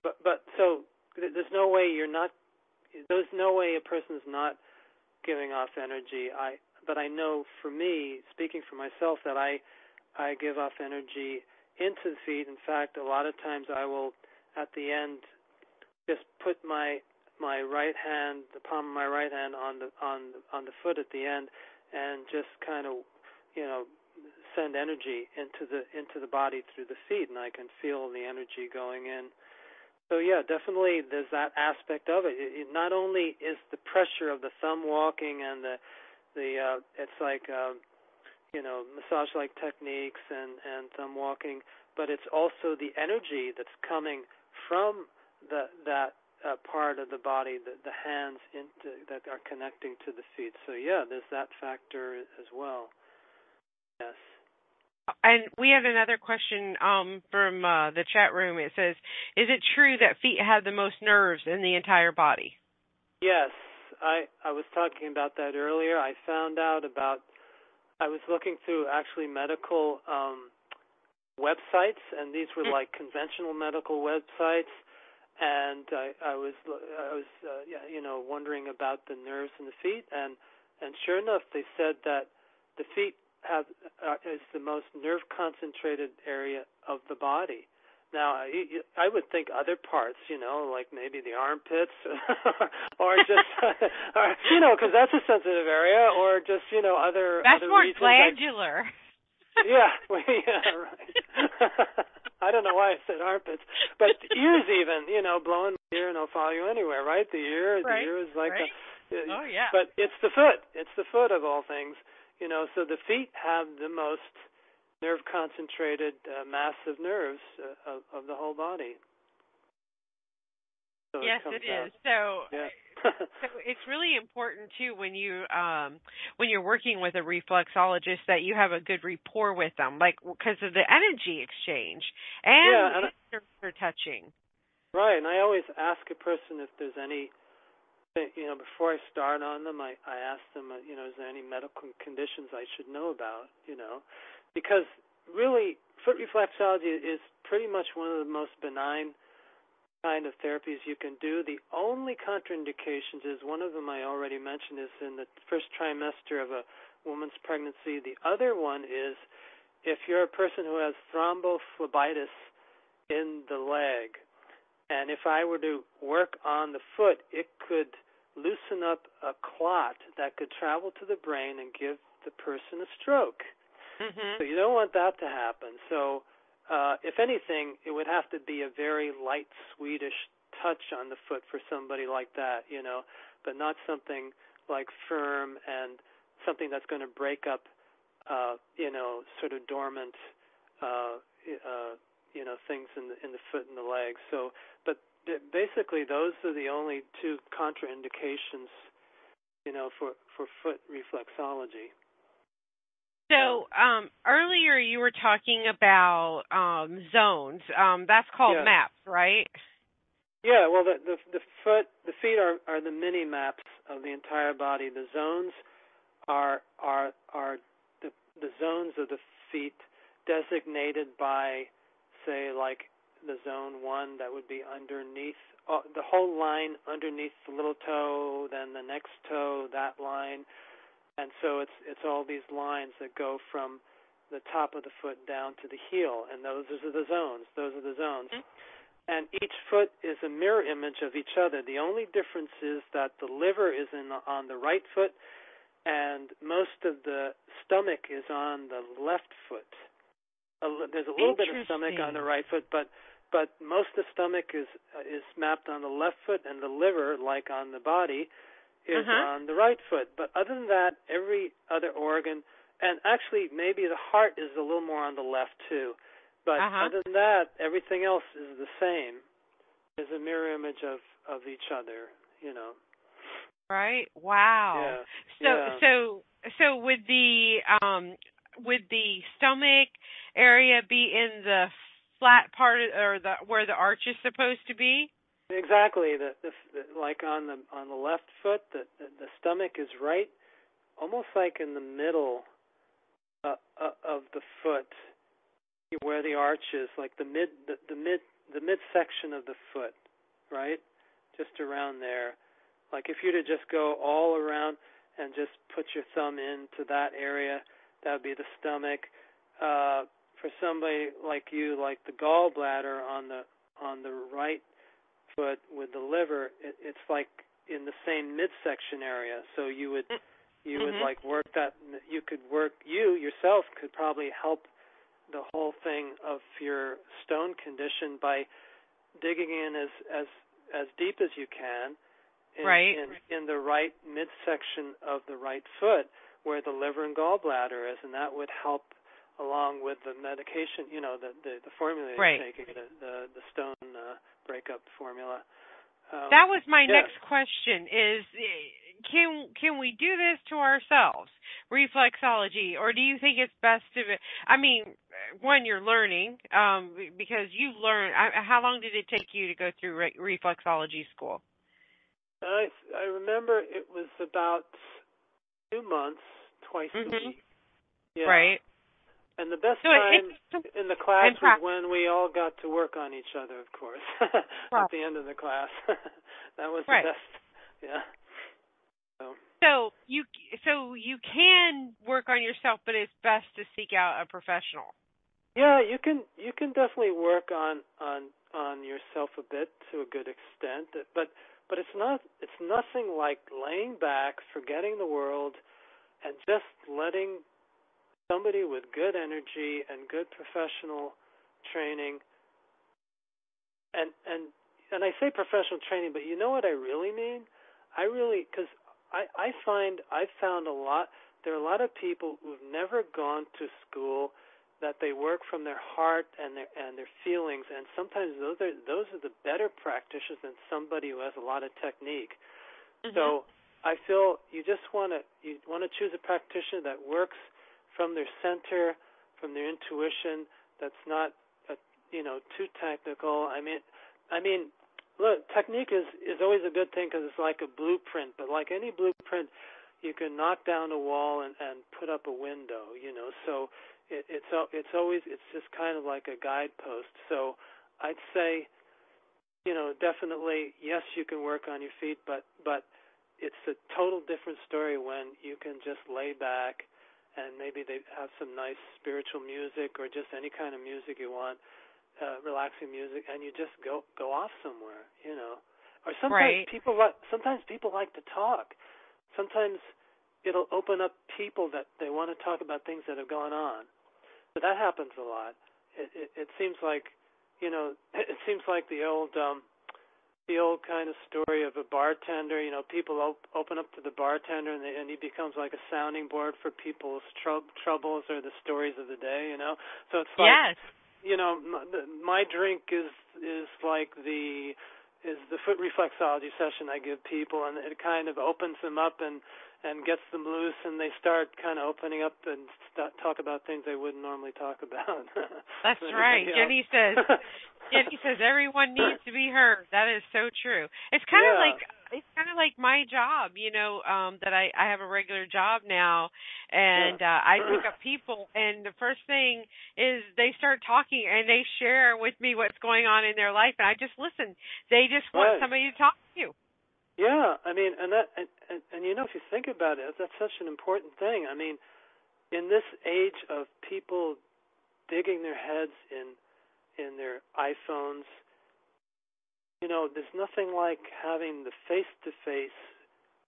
but so there's no way a person is not giving off energy. But I know for me, speaking for myself, that I give off energy into the feet. In fact, a lot of times I will, at the end, just put my right hand, the palm of my right hand, on the foot at the end, and just kind of, send energy into the body through the feet, and I can feel the energy going in. So yeah, definitely there's that aspect of it. It not only is the pressure of the thumb walking and the it's like massage-like techniques and thumb walking, but it's also the energy that's coming from that part of the body, the hands that are connecting to the feet. So yeah, there's that factor as well. Yes. And we have another question from the chat room. It says, is it true that feet have the most nerves in the entire body? Yes. I was talking about that earlier. I found out I was looking through actually medical websites, and these were like conventional medical websites, and I was wondering about the nerves in the feet, and sure enough, they said that the feet is the most nerve concentrated area of the body. Now, I would think other parts, like maybe the armpits, or just, because that's a sensitive area, or just, other. That's other more regions glandular. Yeah, right. I don't know why I said armpits, but ears even, blowing my ear, and I'll follow you anywhere, right? The ear is like oh yeah. But it's the foot. It's the foot of all things, so the feet have the most nerve concentrated, massive nerves of the whole body. So yes, it is. So, yeah. So it's really important too when you're working with a reflexologist that you have a good rapport with them, like because of the energy exchange and they're touching. Right, and I always ask a person if there's any, before I start on them, I ask them, is there any medical conditions I should know about, because really foot reflexology is pretty much one of the most benign kind of therapies you can do. The only contraindications is, one of them I already mentioned, is in the first trimester of a woman's pregnancy. The other one is if you're a person who has thrombophlebitis in the leg. And if I were to work on the foot, it could loosen up a clot that could travel to the brain and give the person a stroke. So you don't want that to happen. So if anything, it would have to be a very light Swedish touch on the foot for somebody like that, but not something like firm and something that's going to break up, sort of dormant, things in the foot and the legs. So, but basically, those are the only two contraindications, for foot reflexology. So earlier you were talking about zones. That's called maps, right? Yeah. Well, the feet are the mini maps of the entire body. The zones are the zones of the feet designated by, say, like the zone 1, that would be underneath the whole line underneath the little toe, then the next toe, that line. And so it's all these lines that go from the top of the foot down to the heel, and those are the zones. And each foot is a mirror image of each other. The only difference is that the liver is on the right foot, and most of the stomach is on the left foot. There's a little bit of stomach on the right foot, but most of the stomach is mapped on the left foot, and the liver, like on the body, is on the right foot. But other than that, every other organ, and actually maybe the heart is a little more on the left too, but other than that, everything else is the same. Is a mirror image of each other, Right. Wow. Yeah. So would the stomach area be in the flat part, or where the arch is supposed to be? Exactly. Like on the left foot, the stomach is right, almost like in the middle of the foot, where the arch is, like the midsection of the foot, right? Just around there. Like if you were to just go all around and just put your thumb into that area, that would be the stomach. For somebody like you, like the gallbladder on the right foot with the liver, it's like in the same midsection area. So you would like work that. You yourself could probably help the whole thing of your stone condition by digging in as deep as you can in the right midsection of the right foot where the liver and gallbladder is, and that would help along with the medication, the formula you're taking, the stone breakup formula. That was my next question is, can we do this to ourselves, reflexology, or do you think it's best to, one, you're learning, because you've learned, how long did it take you to go through reflexology school? I remember it was about 2 months, twice a week. Yeah. Right. And the best time in the class was when we all got to work on each other, of course, at the end of the class. That was the best. Yeah. So you can work on yourself, but it's best to seek out a professional. Yeah, you can definitely work on yourself a bit to a good extent, but it's nothing like laying back, forgetting the world, and just letting somebody with good energy and good professional training, and I say professional training, but you know what I really mean? Because I found there are a lot of people who've never gone to school, that they work from their heart and their feelings, and sometimes those are the better practitioners than somebody who has a lot of technique. So I feel you want to choose a practitioner that works from their center, from their intuition, that's not too technical. I mean, look, technique is always a good thing because it's like a blueprint, but like any blueprint, you can knock down a wall and put up a window, so it's just kind of like a guidepost. So I'd say, definitely, yes, you can work on your feet, but it's a total different story when you can just lay back and maybe they have some nice spiritual music or just any kind of music you want, relaxing music, and you just go off somewhere, Or sometimes people like to talk. Sometimes it'll open up people that they want to talk about things that have gone on. So that happens a lot. It seems like, it seems like the old kind of story of a bartender. People open up to the bartender, and he becomes like a sounding board for people's troubles or the stories of the day. So it's like, yes. My drink is like the foot reflexology session I give people, and it kind of opens them up and gets them loose, and they start kind of opening up and talk about things they wouldn't normally talk about. That's right. Jenny says everyone needs to be heard. That is so true. It's kind of like my job, that I have a regular job now, and I pick up people, and the first thing is they start talking and they share with me what's going on in their life, and I just listen. They just want somebody to talk to. Yeah, I mean, and if you think about it, that's such an important thing. I mean, in this age of people digging their heads in their iPhones, there's nothing like having the face-to-face,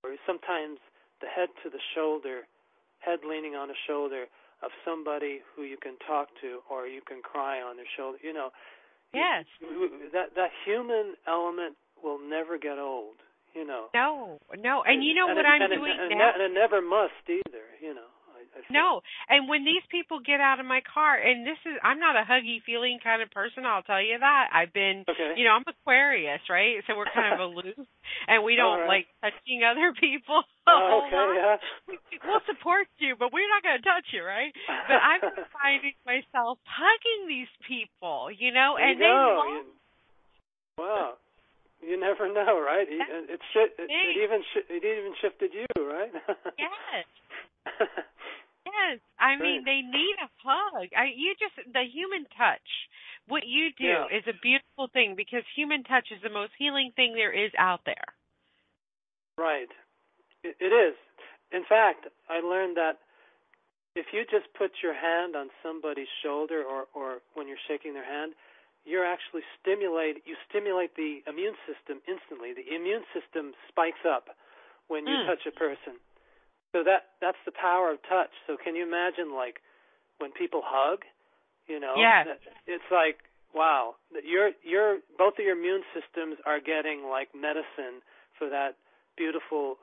or sometimes the head to the shoulder, head leaning on a shoulder of somebody who you can talk to, or you can cry on their shoulder. Yes. That human element will never get old. No, and you know what I'm doing now? And it never must either, No, and when these people get out of my car, and I'm not a huggy feeling kind of person, I'll tell you that. I've been, I'm Aquarius, right? So we're kind of aloof, and we don't like touching other people. Yeah. We'll support you, but we're not going to touch you, right? But I'm finding myself hugging these people, and they love. Wow. You never know, right? It even shifted you, right? Yes. Yes. I mean, they need a hug. The human touch. What you do is a beautiful thing, because human touch is the most healing thing there is out there. Right. It is. In fact, I learned that if you just put your hand on somebody's shoulder, or when you're shaking their hand, you stimulate the immune system instantly. The immune system spikes up when you touch a person. So that's the power of touch. So can you imagine, like, when people hug, it's like, wow, both of your immune systems are getting like medicine for that beautiful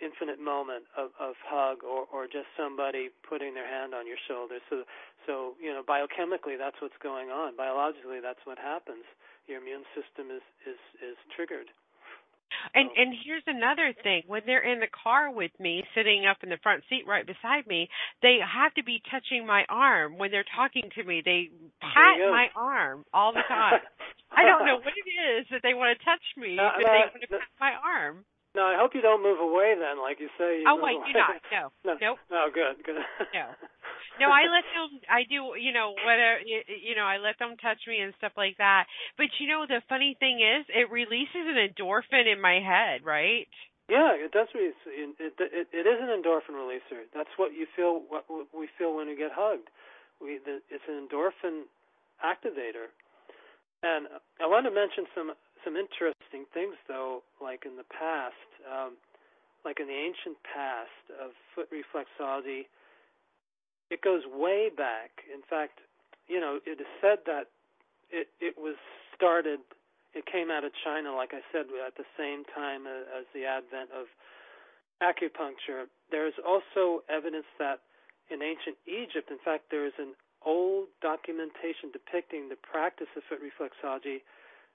infinite moment of hug, or just somebody putting their hand on your shoulder. So biochemically, that's what's going on. Biologically, that's what happens. Your immune system is triggered. And here's another thing. When they're in the car with me, sitting up in the front seat right beside me, they have to be touching my arm. When they're talking to me, they pat my arm all the time. I don't know what it is that they want to touch me, but they want to pat my arm. No, I hope you don't move away then, like you say. I do not. No. Nope. No, good. No, I let them, whatever, I let them touch me and stuff like that. But, the funny thing is, it releases an endorphin in my head, right? Yeah, it does. It is an endorphin releaser. That's what you feel, what we feel when we get hugged. It's an endorphin activator. And I want to mention some interesting things, though, like in the past, like in the ancient past of foot reflexology. It goes way back. In fact, it is said that it was started, it came out of China, like I said, at the same time as the advent of acupuncture. There is also evidence that in ancient Egypt, in fact, there is an old documentation depicting the practice of foot reflexology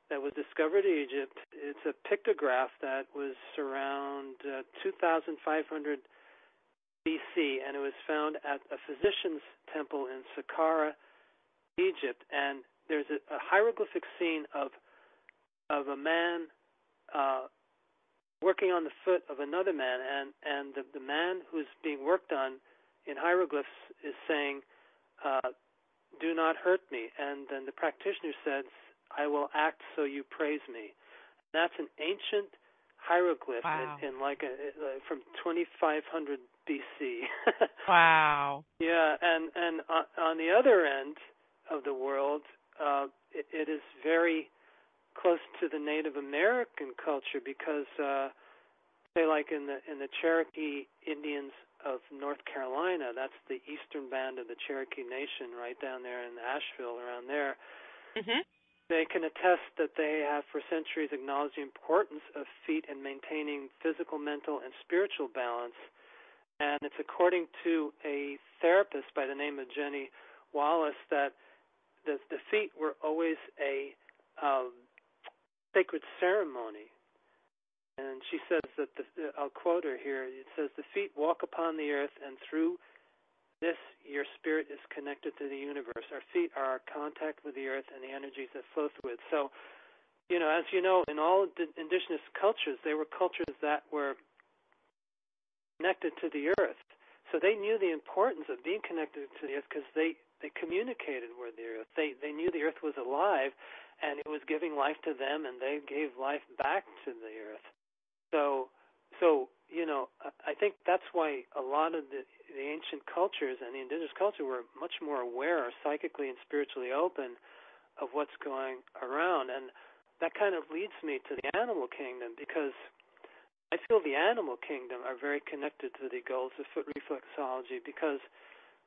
that was discovered in Egypt. It's a pictograph that was around 2,500 BC, and it was found at a physician's temple in Saqqara, Egypt. And there's a hieroglyphic scene of a man working on the foot of another man, and the man who's being worked on in hieroglyphs is saying, "Do not hurt me." And then the practitioner says, "I will act so you praise me." That's an ancient hieroglyph in like from 2500 BC. Wow. Yeah, and on the other end of the world, it is very close to the Native American culture, because say like in the Cherokee Indians of North Carolina. That's the eastern band of the Cherokee Nation, right down there in Asheville, around there. Mhm. They can attest that they have for centuries acknowledged the importance of feet in maintaining physical, mental, and spiritual balance. And it's according to a therapist by the name of Jenny Wallace that the feet were always a sacred ceremony. And she says that, I'll quote her here, it says, "The feet walk upon the earth, and through this, your spirit is connected to the universe. Our feet are our contact with the earth and the energies that flow through it." So, as you know, in all indigenous cultures, they were cultures that were connected to the earth. So they knew the importance of being connected to the earth because they communicated with the earth. They knew the earth was alive, and it was giving life to them, and they gave life back to the earth. So I think that's why a lot of the ancient cultures and the indigenous culture were much more aware, or psychically and spiritually open, of what's going around. And that kind of leads me to the animal kingdom, because I feel the animal kingdom are very connected to the goals of foot reflexology, because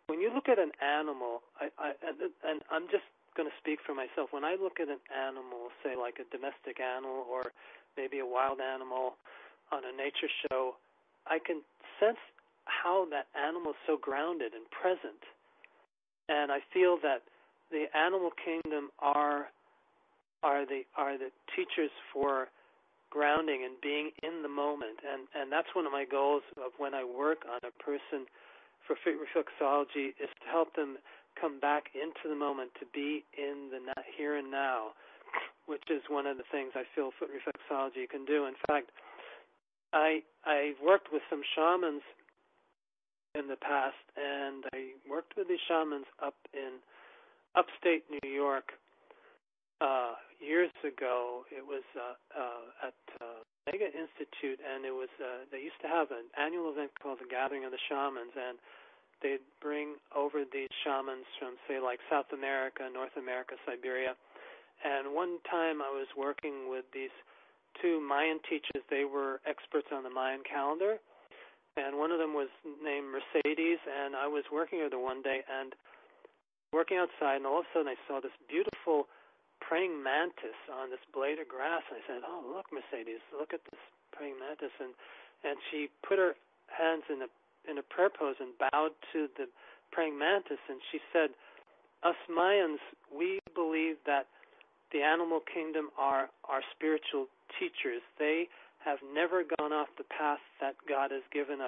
when you look at an animal, and I'm just going to speak for myself, when I look at an animal, say like a domestic animal or maybe a wild animal on a nature show, I can sense how that animal is so grounded and present. And I feel that the animal kingdom are the teachers for grounding and being in the moment. And that's one of my goals of when I work on a person for foot reflexology, is to help them come back into the moment, to be in the here and now, which is one of the things I feel foot reflexology can do. In fact, I've worked with some shamans in the past, and I worked with these shamans up in upstate New York years ago. It was at Mega Institute, and it was they used to have an annual event called the Gathering of the Shamans, and they'd bring over these shamans from, say, like South America, North America, Siberia. And one time I was working with these two Mayan teachers. They were experts on the Mayan calendar, and one of them was named Mercedes, and I was working with her one day and working outside, and all of a sudden I saw this beautiful praying mantis on this blade of grass, and I said, "Oh, look, Mercedes, look at this praying mantis." And she put her hands in a prayer pose and bowed to the praying mantis, and she said, "Us Mayans, we believe that the animal kingdom are our spiritual teachers. They have never gone off the path that God has given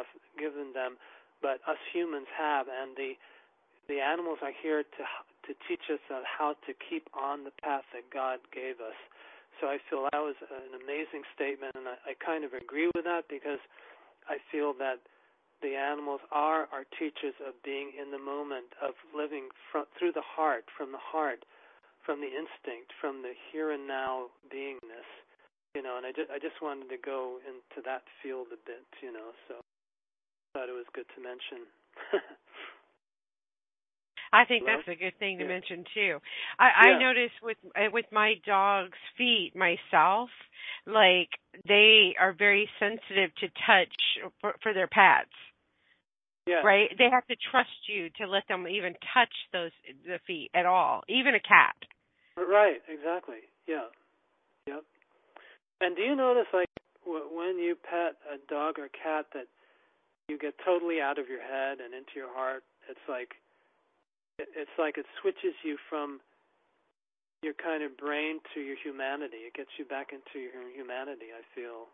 them, but us humans have, and the animals are here to teach us how to keep on the path that God gave us." So I feel that was an amazing statement, and I kind of agree with that, because I feel that the animals are our teachers of being in the moment, of living through the heart, from the instinct, from the here and now beingness, and I just wanted to go into that field a bit, so I thought it was good to mention. I think Hello? that's a good thing to Yeah. mention too. I notice with my dog's feet myself, like they are very sensitive to touch for their pads. Yeah. Right? They have to trust you to let them even touch the feet at all, even a cat. Right, exactly. Yeah. Yep. And do you notice, like, when you pet a dog or cat, that you get totally out of your head and into your heart? It's like it switches you from your kind of brain to your humanity. It gets you back into your humanity, I feel.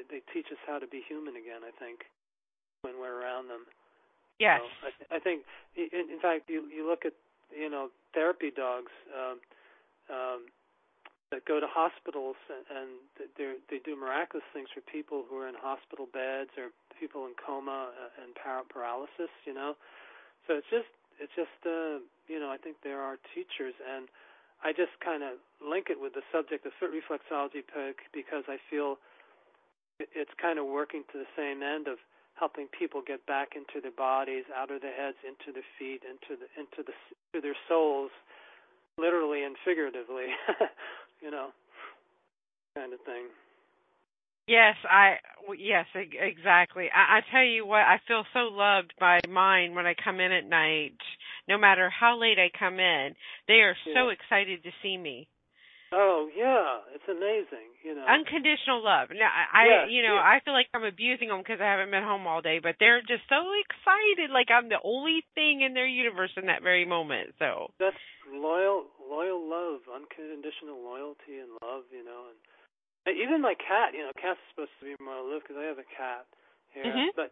They teach us how to be human again, I think, when we're around them. Yes. So I think, in fact, you look at, therapy dogs that go to hospitals, and they do miraculous things for people who are in hospital beds or people in coma and paralysis, So it's just I think there are teachers, and I just kind of link it with the subject of foot reflexology because I feel it's kind of working to the same end of helping people get back into their bodies, out of their heads, into their feet, into their souls, literally and figuratively, kind of thing. Exactly. I tell you what, I feel so loved by mine when I come in at night. No matter how late I come in, they are Yeah. so excited to see me. Oh, yeah. It's amazing, Unconditional love. Now, Yeah, yeah. I feel like I'm abusing them because I haven't been home all day, but they're just so excited, like I'm the only thing in their universe in that very moment. So That's loyal love, unconditional loyalty and love, And even my cat, cats are supposed to be more aloof because I have a cat here, Mhm. but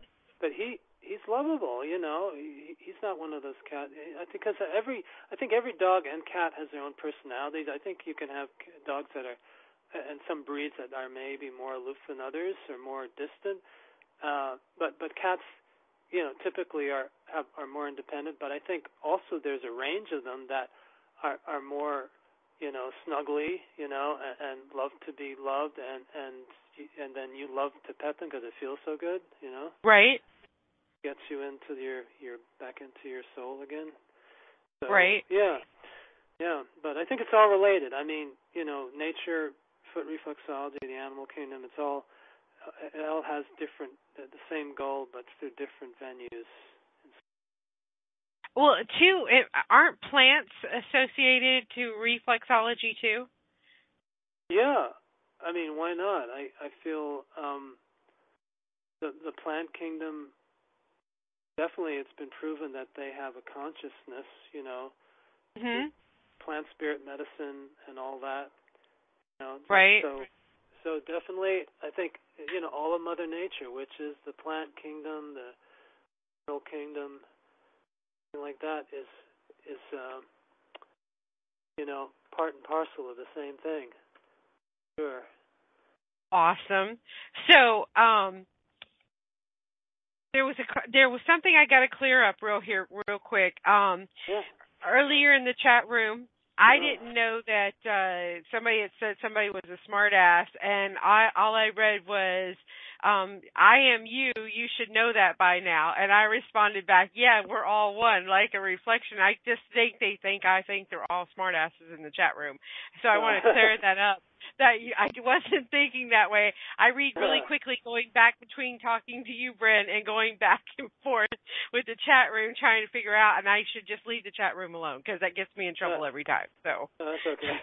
he's lovable, he's not one of those cats. I think every dog and cat has their own personalities. I think you can have dogs that are, and some breeds that are maybe more aloof than others or more distant. But cats, typically are more independent. But I think also there's a range of them that are more, snuggly, and love to be loved, and then you love to pet them because it feels so good, Right. gets you into your back into your soul again. So Right. yeah. But I think it's all related. I mean, nature, foot reflexology, the animal kingdom, it all has the same goal, but through different venues. Well, too, aren't plants associated to reflexology too? Yeah, I mean, why not? I feel the plant kingdom, definitely it's been proven that they have a consciousness, Mhm. plant spirit medicine and all that. Right. So definitely I think all of Mother Nature, which is the plant kingdom, the mineral kingdom, something like that is part and parcel of the same thing. Sure. Awesome. So, there was something I got to clear up real quick. Yeah. Earlier in the chat room, I didn't know that somebody had said somebody was a smart ass, and all I read was I am you. You should know that by now. And I responded back, yeah, we're all one, like a reflection. I just think I think they're all smart asses in the chat room. So I want to clear that up. I wasn't thinking that way. I read really quickly, going back between talking to you, Bryn, and going back and forth with the chat room, trying to figure out, and I should just leave the chat room alone because that gets me in trouble every time. So that's okay.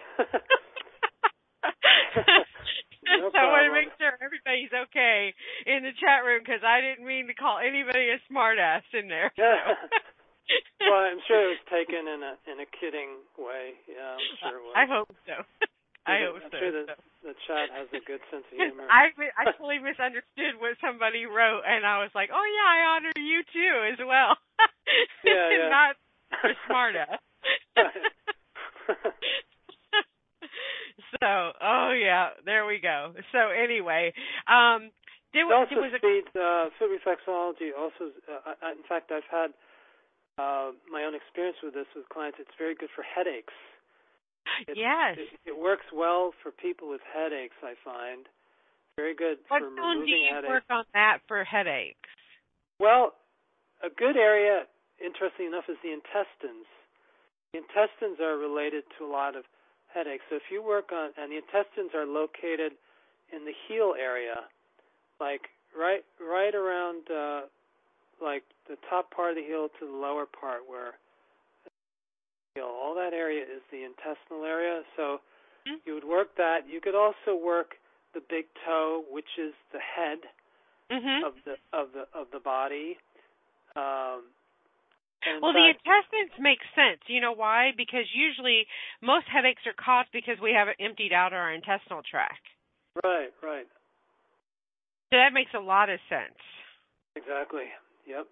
So No I want to problem. make sure everybody's okay in the chat room because I didn't mean to call anybody a smartass in there. So. Well, I'm sure it was taken in a kidding way. Yeah, I'm sure it was. I hope so. I'm sure the chat has a good sense of humor. I totally misunderstood what somebody wrote, and I was like, oh, yeah, I honor you, too, as well. Yeah. Not a smartass. So, oh, yeah, there we go. So, anyway, there was Foot reflexology also, in fact, I've had my own experience with this with clients. It's very good for headaches. Yes. It works well for people with headaches, I find. Very good for removing headaches. What do you work on that for headaches? Well, a good area, interesting enough, is the intestines. The intestines are related to a lot of headaches. So if you work on, and the intestines are located in the heel area, like right around like the top part of the heel to the lower part where all that area is the intestinal area. So you would work that. You could also work the big toe, which is the head of the body. Well, the intestines make sense. You know why? Because usually most headaches are caused because we haven't emptied out our intestinal tract. Right. So that makes a lot of sense. Exactly. Yep.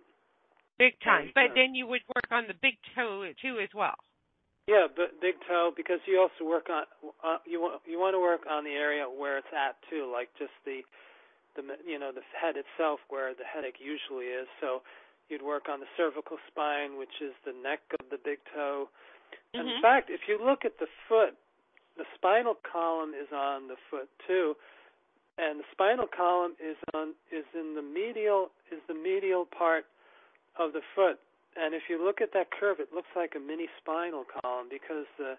Big time. But then you would work on the big toe too as well. Yeah, but big toe, because you also work on you want to work on the area where it's at too, like just the head itself where the headache usually is. So you'd work on the cervical spine, which is the neck of the big toe. And in fact, if you look at the foot, the spinal column is on the foot too, and the spinal column is in the medial part of the foot. And if you look at that curve, it looks like a mini spinal column because the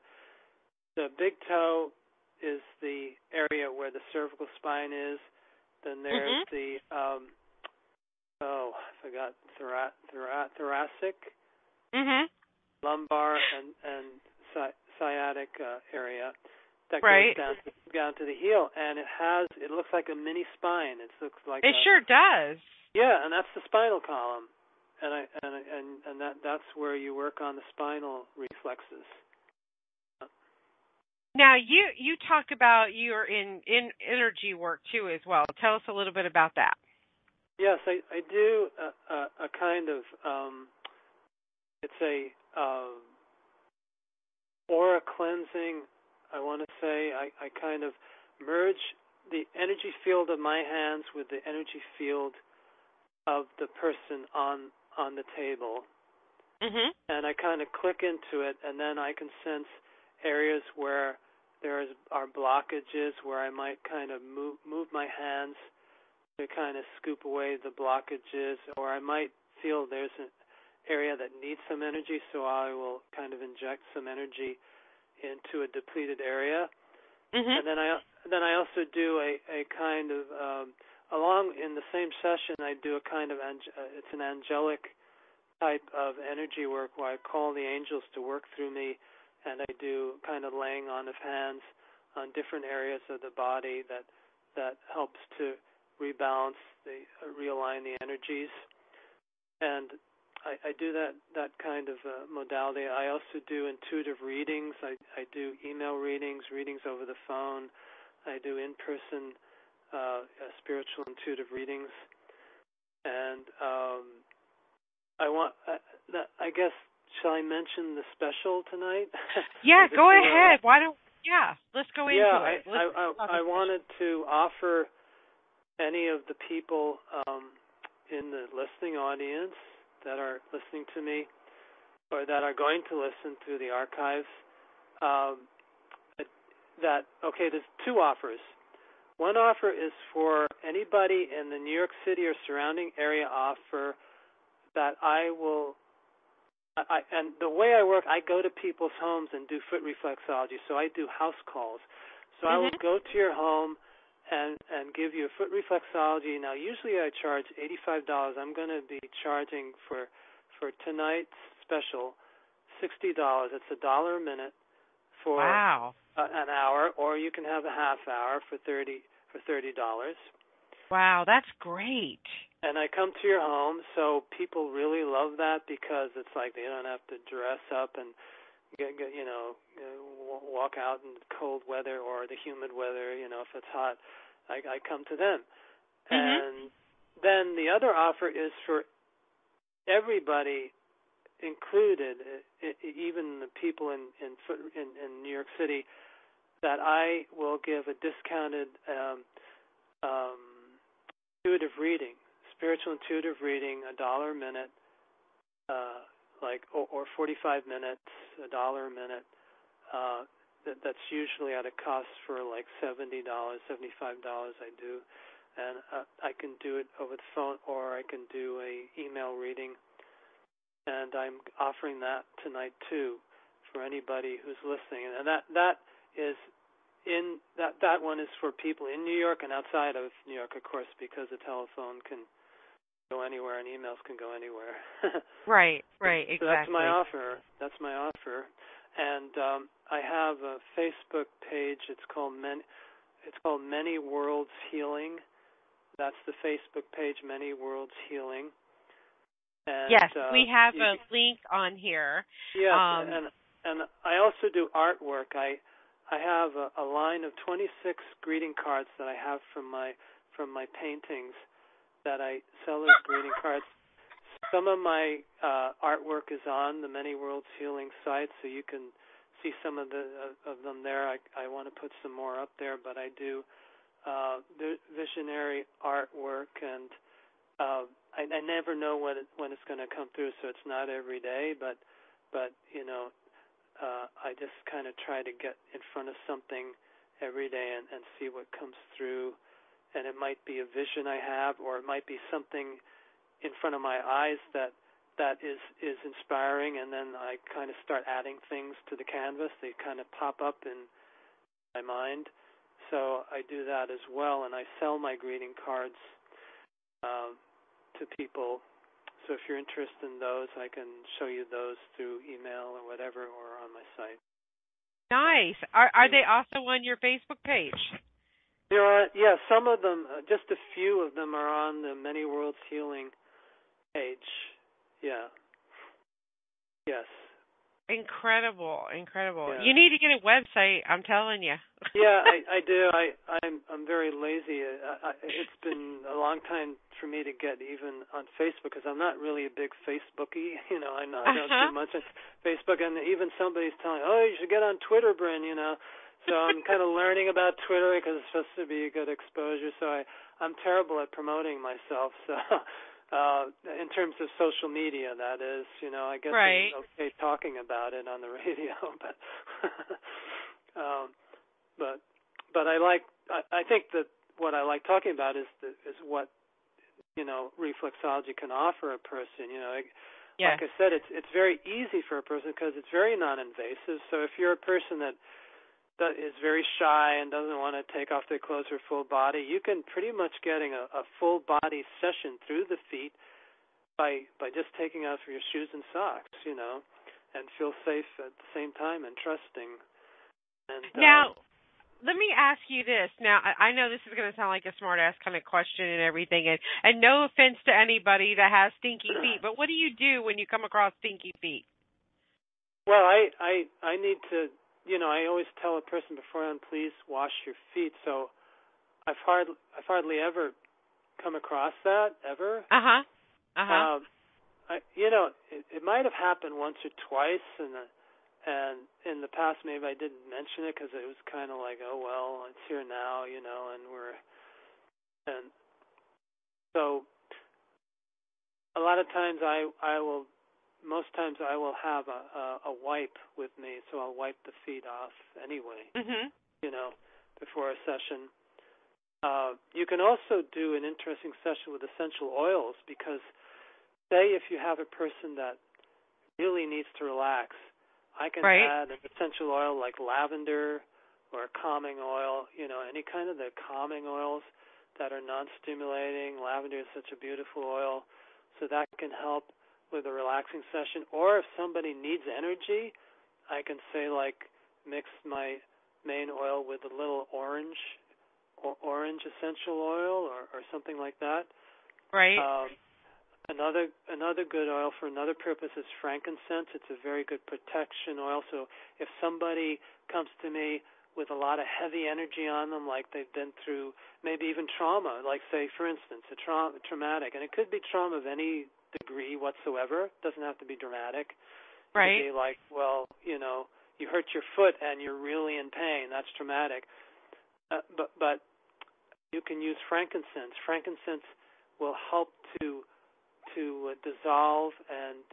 big toe is the area where the cervical spine is, Then there's the I forgot, thoracic, lumbar, and sciatic area that goes down to the heel, and it looks like a mini spine. It looks like it sure does. Yeah, and that's the spinal column, and that's where you work on the spinal reflexes. Now you talk about you're in energy work too as well. Tell us a little bit about that. Yes, I do a kind of it's a aura cleansing. I want to say I kind of merge the energy field of my hands with the energy field of the person on the table, and I kind of click into it, and then I can sense areas where there are blockages, where I might kind of move my hands to kind of scoop away the blockages, or I might feel there's an area that needs some energy, so I will kind of inject some energy into a depleted area. And then I also do a kind of along in the same session I do a kind of it's an angelic type of energy work where I call the angels to work through me, and I do kind of laying on of hands on different areas of the body that helps to rebalance, realign the energies. And I do that kind of modality. I also do intuitive readings. I do email readings over the phone. I do in-person spiritual intuitive readings. And I guess, shall I mention the special tonight? Yeah, go ahead. Let's go into it. I wanted to offer any of the people in the listening audience that are listening to me or that are going to listen to the archives there's two offers. One offer is for anybody in the New York City or surrounding area offer that and the way I work, I go to people's homes and do foot reflexology, so I do house calls. So I will go to your home and give you a foot reflexology. Now, usually I charge $85. I'm going to be charging for tonight's special $60. It's $1 a minute for an hour, or you can have a half hour for $30. Wow, that's great. And I come to your home, so people really love that because it's like they don't have to dress up and walk out in cold weather or the humid weather. If it's hot, I come to them. And then the other offer is for everybody included, even the people in New York City, that I will give a discounted intuitive reading. Spiritual intuitive reading, $1 a minute, or 45 minutes, $1 a minute. That's usually at a cost for like $70, $75. I do, and I can do it over the phone, or I can do a email reading, and I'm offering that tonight too for anybody who's listening. And that is that one is for people in New York and outside of New York, of course, because the telephone can go anywhere and emails can go anywhere. Right, exactly. So that's my offer. And I have a Facebook page. It's called Many Worlds Healing. That's the Facebook page, Many Worlds Healing. And, yes, we have a link on here. Yes, and I also do artwork. I have a line of 26 greeting cards that I have from my paintings that I sell as greeting cards. Some of my artwork is on the Many Worlds Healing site, so you can see some of them there. I want to put some more up there, but I do visionary artwork, and I never know when it's going to come through, so it's not every day, but I just kind of try to get in front of something every day and see what comes through. And it might be a vision I have, or it might be something in front of my eyes that is inspiring, and then I kind of start adding things to the canvas. They kind of pop up in my mind. so I do that as well, and I sell my greeting cards to people. So if you're interested in those, I can show you those through email or whatever, or on my site. Nice. Are they also on your Facebook page? There are, yeah, some of them, just a few of them are on the Many Worlds Healing page. Yeah. Yes. Incredible. Yeah. You need to get a website, I'm telling you. Yeah, I do. I'm very lazy. It's been a long time for me to get even on Facebook because I'm not really a big Facebookie. I don't do much on Facebook, and even somebody's telling, oh, you should get on Twitter, Bryn. So I'm kind of learning about Twitter because it's supposed to be a good exposure. So I'm terrible at promoting myself. So in terms of social media, that is, I guess right. I'm okay talking about it on the radio, but I think that what I like talking about is what reflexology can offer a person. Yes. Like I said, it's very easy for a person because it's very non-invasive. So if you're a person that is very shy and doesn't want to take off their clothes or full body, you can pretty much getting a full body session through the feet by just taking off your shoes and socks, and feel safe at the same time and trusting. And now, let me ask you this. Now, I know this is going to sound like a smart-ass kind of question and everything, and no offense to anybody that has stinky feet, but what do you do when you come across stinky feet? Well, I need to, I always tell a person beforehand, please wash your feet. So I've hardly ever come across that, ever. It might have happened once or twice, and in the past maybe I didn't mention it because it was kind of like, oh well, it's here now, and so a lot of times most times I will have a wipe with me, so I'll wipe the feet off anyway, before a session. You can also do an interesting session with essential oils because, say, if you have a person that really needs to relax, I can add an essential oil like lavender or a calming oil, any kind of the calming oils that are non-stimulating. Lavender is such a beautiful oil, so that can help with a relaxing session. Or if somebody needs energy, I can say, like, mix my main oil with a little orange essential oil or something like that. Right. Another good oil for another purpose is frankincense. It's a very good protection oil. So if somebody comes to me with a lot of heavy energy on them, like they've been through maybe even trauma, like, say, for instance, traumatic, and it could be trauma of any degree whatsoever. It doesn't have to be dramatic. Right. It could be like, well, you hurt your foot and you're really in pain. That's traumatic. But you can use frankincense. Frankincense will help to dissolve and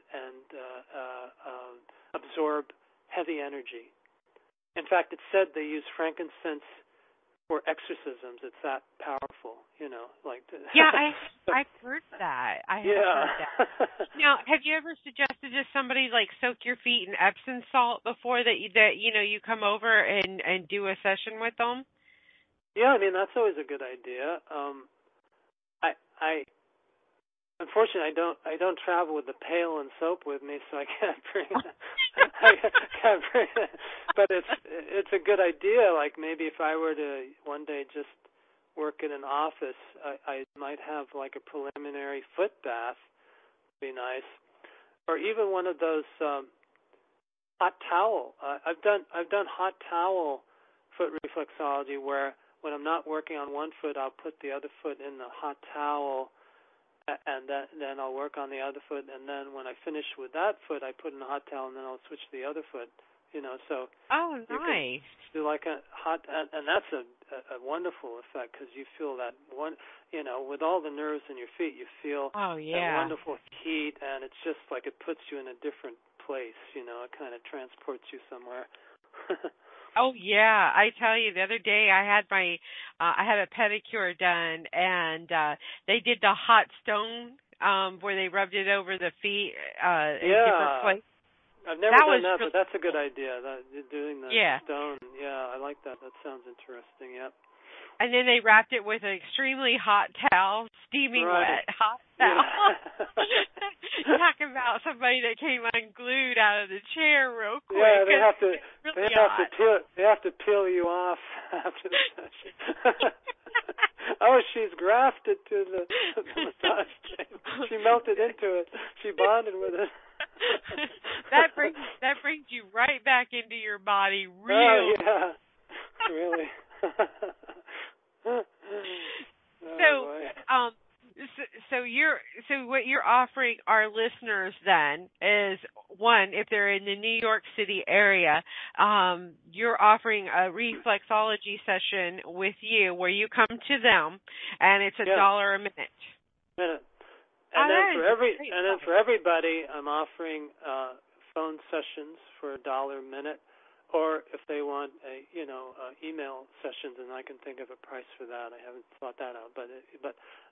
absorb heavy energy. In fact, it's said they use frankincense for exorcisms. It's that powerful, Yeah, I've heard that. I have heard that. Now, have you ever suggested to somebody, like, soak your feet in Epsom salt before that you come over and do a session with them? Yeah, that's always a good idea. Unfortunately, I don't travel with the pail and soap with me, so I can't bring it. But it's a good idea. Like, maybe if I were to one day just work in an office, I might have like a preliminary foot bath. Be nice, or even one of those hot towel. I've done hot towel foot reflexology where when I'm not working on one foot, I'll put the other foot in the hot towel. And then I'll work on the other foot, and then when I finish with that foot, I put in a hot towel, and then I'll switch to the other foot. So oh, nice. You do like a hot, and that's a wonderful effect because you feel that one, with all the nerves in your feet, you feel that wonderful heat, and it's just like it puts you in a different place. It kind of transports you somewhere. Oh yeah, I tell you, the other day I had I had a pedicure done, and they did the hot stone where they rubbed it over the feet in different places. I've never done that, but that's a good idea. Doing the stone, I like that. That sounds interesting. Yep. And then they wrapped it with an extremely hot towel, steaming wet hot towel. Yeah. Talk about somebody that came unglued out of the chair real quick. Yeah, they have to. Really they have to peel you off after the session. Oh, she's grafted to the massage table. She melted into it. She bonded with it. that brings you right back into your body. Oh, yeah. Really. So what you're offering our listeners then is, one, if they're in the New York City area, you're offering a reflexology session with you where you come to them and it's $1 a minute. And then for everybody, I'm offering phone sessions for $1 a minute. Or if they want email sessions, and I can think of a price for that. I haven't thought that out, but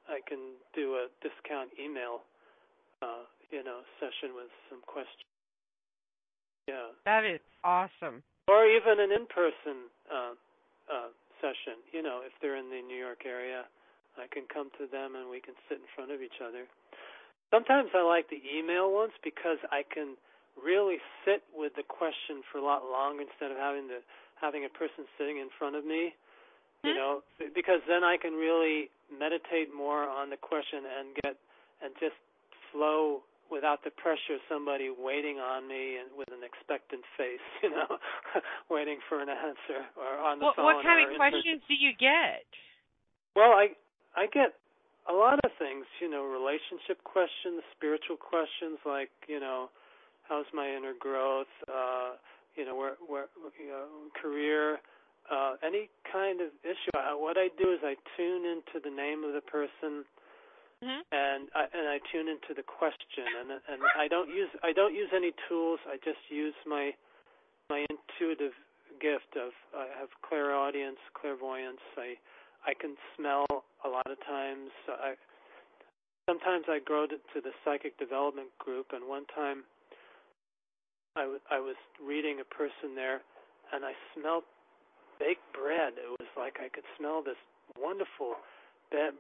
I can do a discount email, session with some questions. Yeah, that is awesome. Or even an in-person session. If they're in the New York area, I can come to them and we can sit in front of each other. Sometimes I like the email ones because I can really sit with the question for a lot longer instead of having a person sitting in front of me, because then I can really meditate more on the question and just flow without the pressure of somebody waiting on me and with an expectant face, waiting for an answer or on the phone. What kind of questions do you get? Well, I get a lot of things, relationship questions, spiritual questions like, how's my inner growth? Career, any kind of issue. What I do is I tune into the name of the person, and I tune into the question, and I don't use any tools. I just use my intuitive gift of I have clairaudience, clairvoyance. I can smell a lot of times. Sometimes I go to the psychic development group, and one time I was reading a person there, and I smelled baked bread. It was like I could smell this wonderful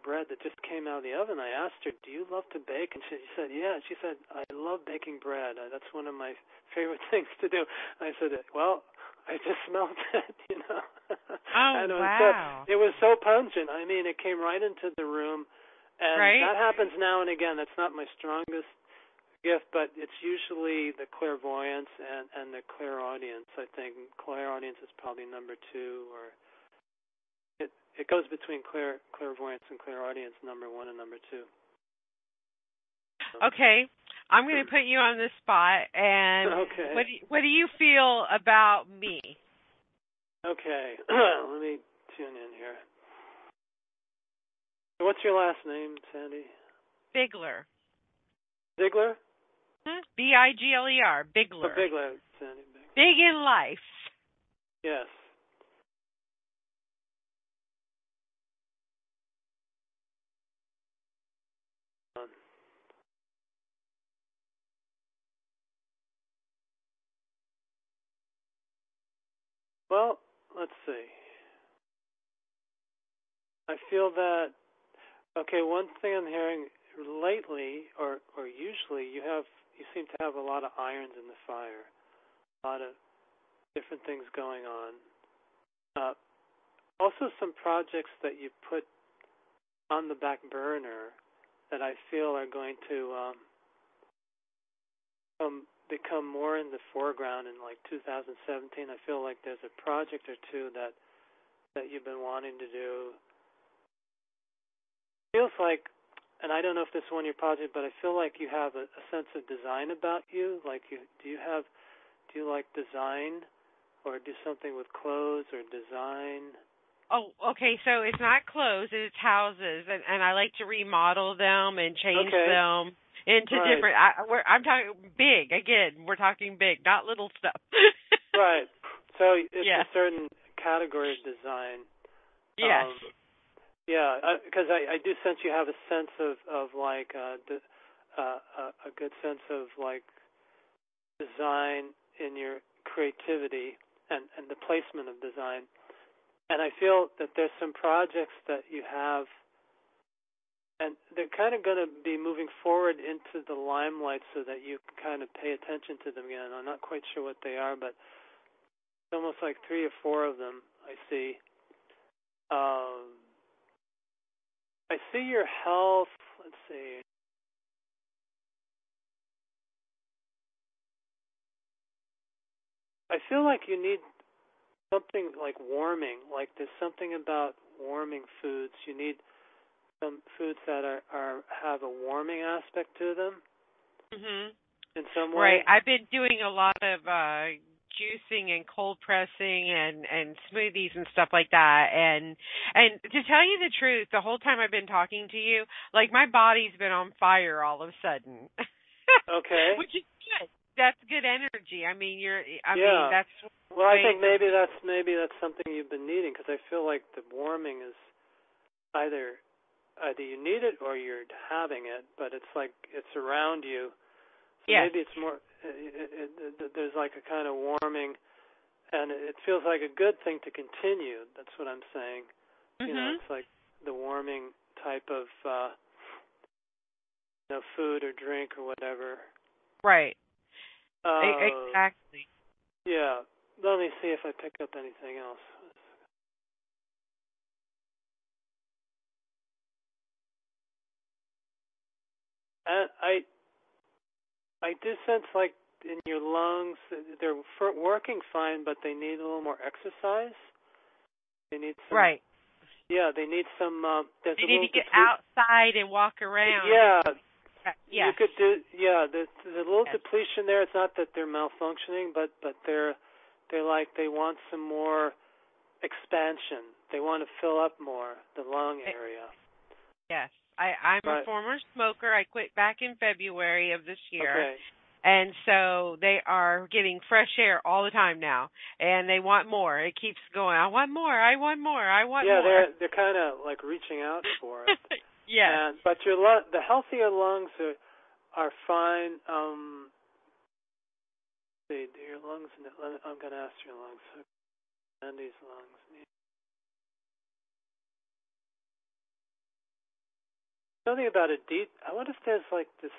bread that just came out of the oven. I asked her, "Do you love to bake?" And she said, "Yeah." She said, "I love baking bread. That's one of my favorite things to do." And I said, "Well, I just smelled it, Oh, and wow. it was so pungent. I mean, it came right into the room, and that happens now and again. That's not my strongest gift, but it's usually the clairvoyance and the clairaudience. I think clairaudience is probably number 2, or it goes between clairvoyance and clairaudience, number 1 and number 2. Okay, I'm going to put you on the spot, and what do you feel about me? Okay, let me tune in here. What's your last name, Sandy? Bigler. Ziegler? Bigler. Bigler. Oh, Bigler, Sandy. Big in life. Yes. Well, let's see. I feel that, one thing I'm hearing lately, or usually, you seem to have a lot of irons in the fire, a lot of different things going on. Also some projects that you put on the back burner that I feel are going to become more in the foreground in like 2017. I feel like there's a project or two that you've been wanting to do. Feels like, and I don't know if this is one of your projects, but I feel like you have a sense of design about you. Like do you like design, or do something with clothes or design? Oh, okay, so it's not clothes, it's houses, and I like to remodel them and change them into different, I'm talking big, again, we're talking big, not little stuff. Right, so it's a certain category of design. Yes. Because I do sense you have a sense of like, a good sense of like design in your creativity and the placement of design. And I feel that there's some projects that you have, and they're kind of going to be moving forward into the limelight so that you can kind of pay attention to them again. I'm not quite sure what they are, but it's almost like 3 or 4 of them I see. I see your health. Let's see. I feel like you need something like warming, like there's something about warming foods. You need some foods that have a warming aspect to them. Mhm. In some way. Right. I've been doing a lot of juicing and cold pressing and smoothies and stuff like that. And to tell you the truth, the whole time I've been talking to you, like my body's been on fire all of a sudden. Okay. Which is good. That's good energy. I mean, that's. Well, I think maybe that's something you've been needing, because I feel like the warming is either you need it or you're having it, but it's like it's around you. So yes. Maybe it's more. There's like a kind of warming, and it feels like a good thing to continue. That's what I'm saying. Mm-hmm. You know, it's like the warming type of food or drink or whatever. Right. Exactly. Yeah. Let me see if I pick up anything else. And I do sense like in your lungs, they're working fine, but they need a little more exercise. They need some. Right. Yeah, they need some. There's they a need to get outside and walk around. Yeah. Yes. You could do. Yeah, there's a little yes. depletion there. It's not that they're malfunctioning, but they're like they want some more expansion. They want to fill up more the lung area. Yes. I'm right. a former smoker. I quit back in February of this year. Okay. And so they are getting fresh air all the time now, and they want more. It keeps going. I want more. I want more. I want more. Yeah, they're kind of like reaching out for it. Yes. But the healthier lungs are fine. See, do your lungs? I'm going to ask your lungs. Andy's lungs. Something about I wonder if there's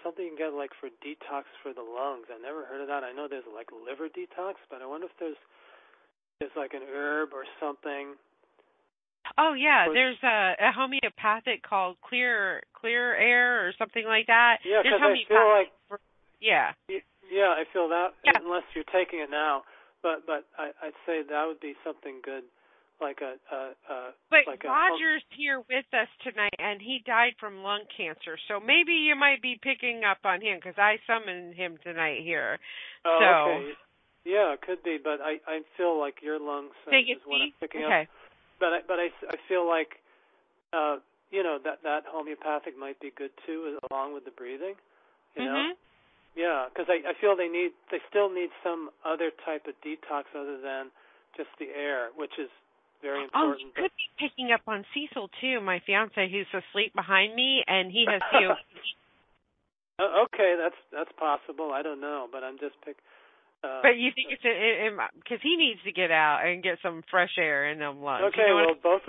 something you can get like for detox for the lungs. I never heard of that. I know there's like liver detox, but I wonder if there's like an herb or something. Oh yeah, there's a homeopathic called Clear Air or something like that. Yeah, because I feel like yeah. Yeah, I feel that unless you're taking it now, but I'd say that would be something good. But Roger's here with us tonight, and he died from lung cancer. So maybe you might be picking up on him, because I summoned him tonight here. Oh, so. Okay. Yeah, it could be, but I feel like your lungs is what I'm picking up. But I feel like that homeopathic might be good too, along with the breathing. You know. Yeah, because I feel they still need some other type of detox other than just the air, which is very important. Oh, you could be picking up on Cecil, too, my fiance, who's asleep behind me, and he has COPD. Okay, that's possible. I don't know, but I'm just but you think it's because he needs to get out and get some fresh air in them lungs. Okay, you know both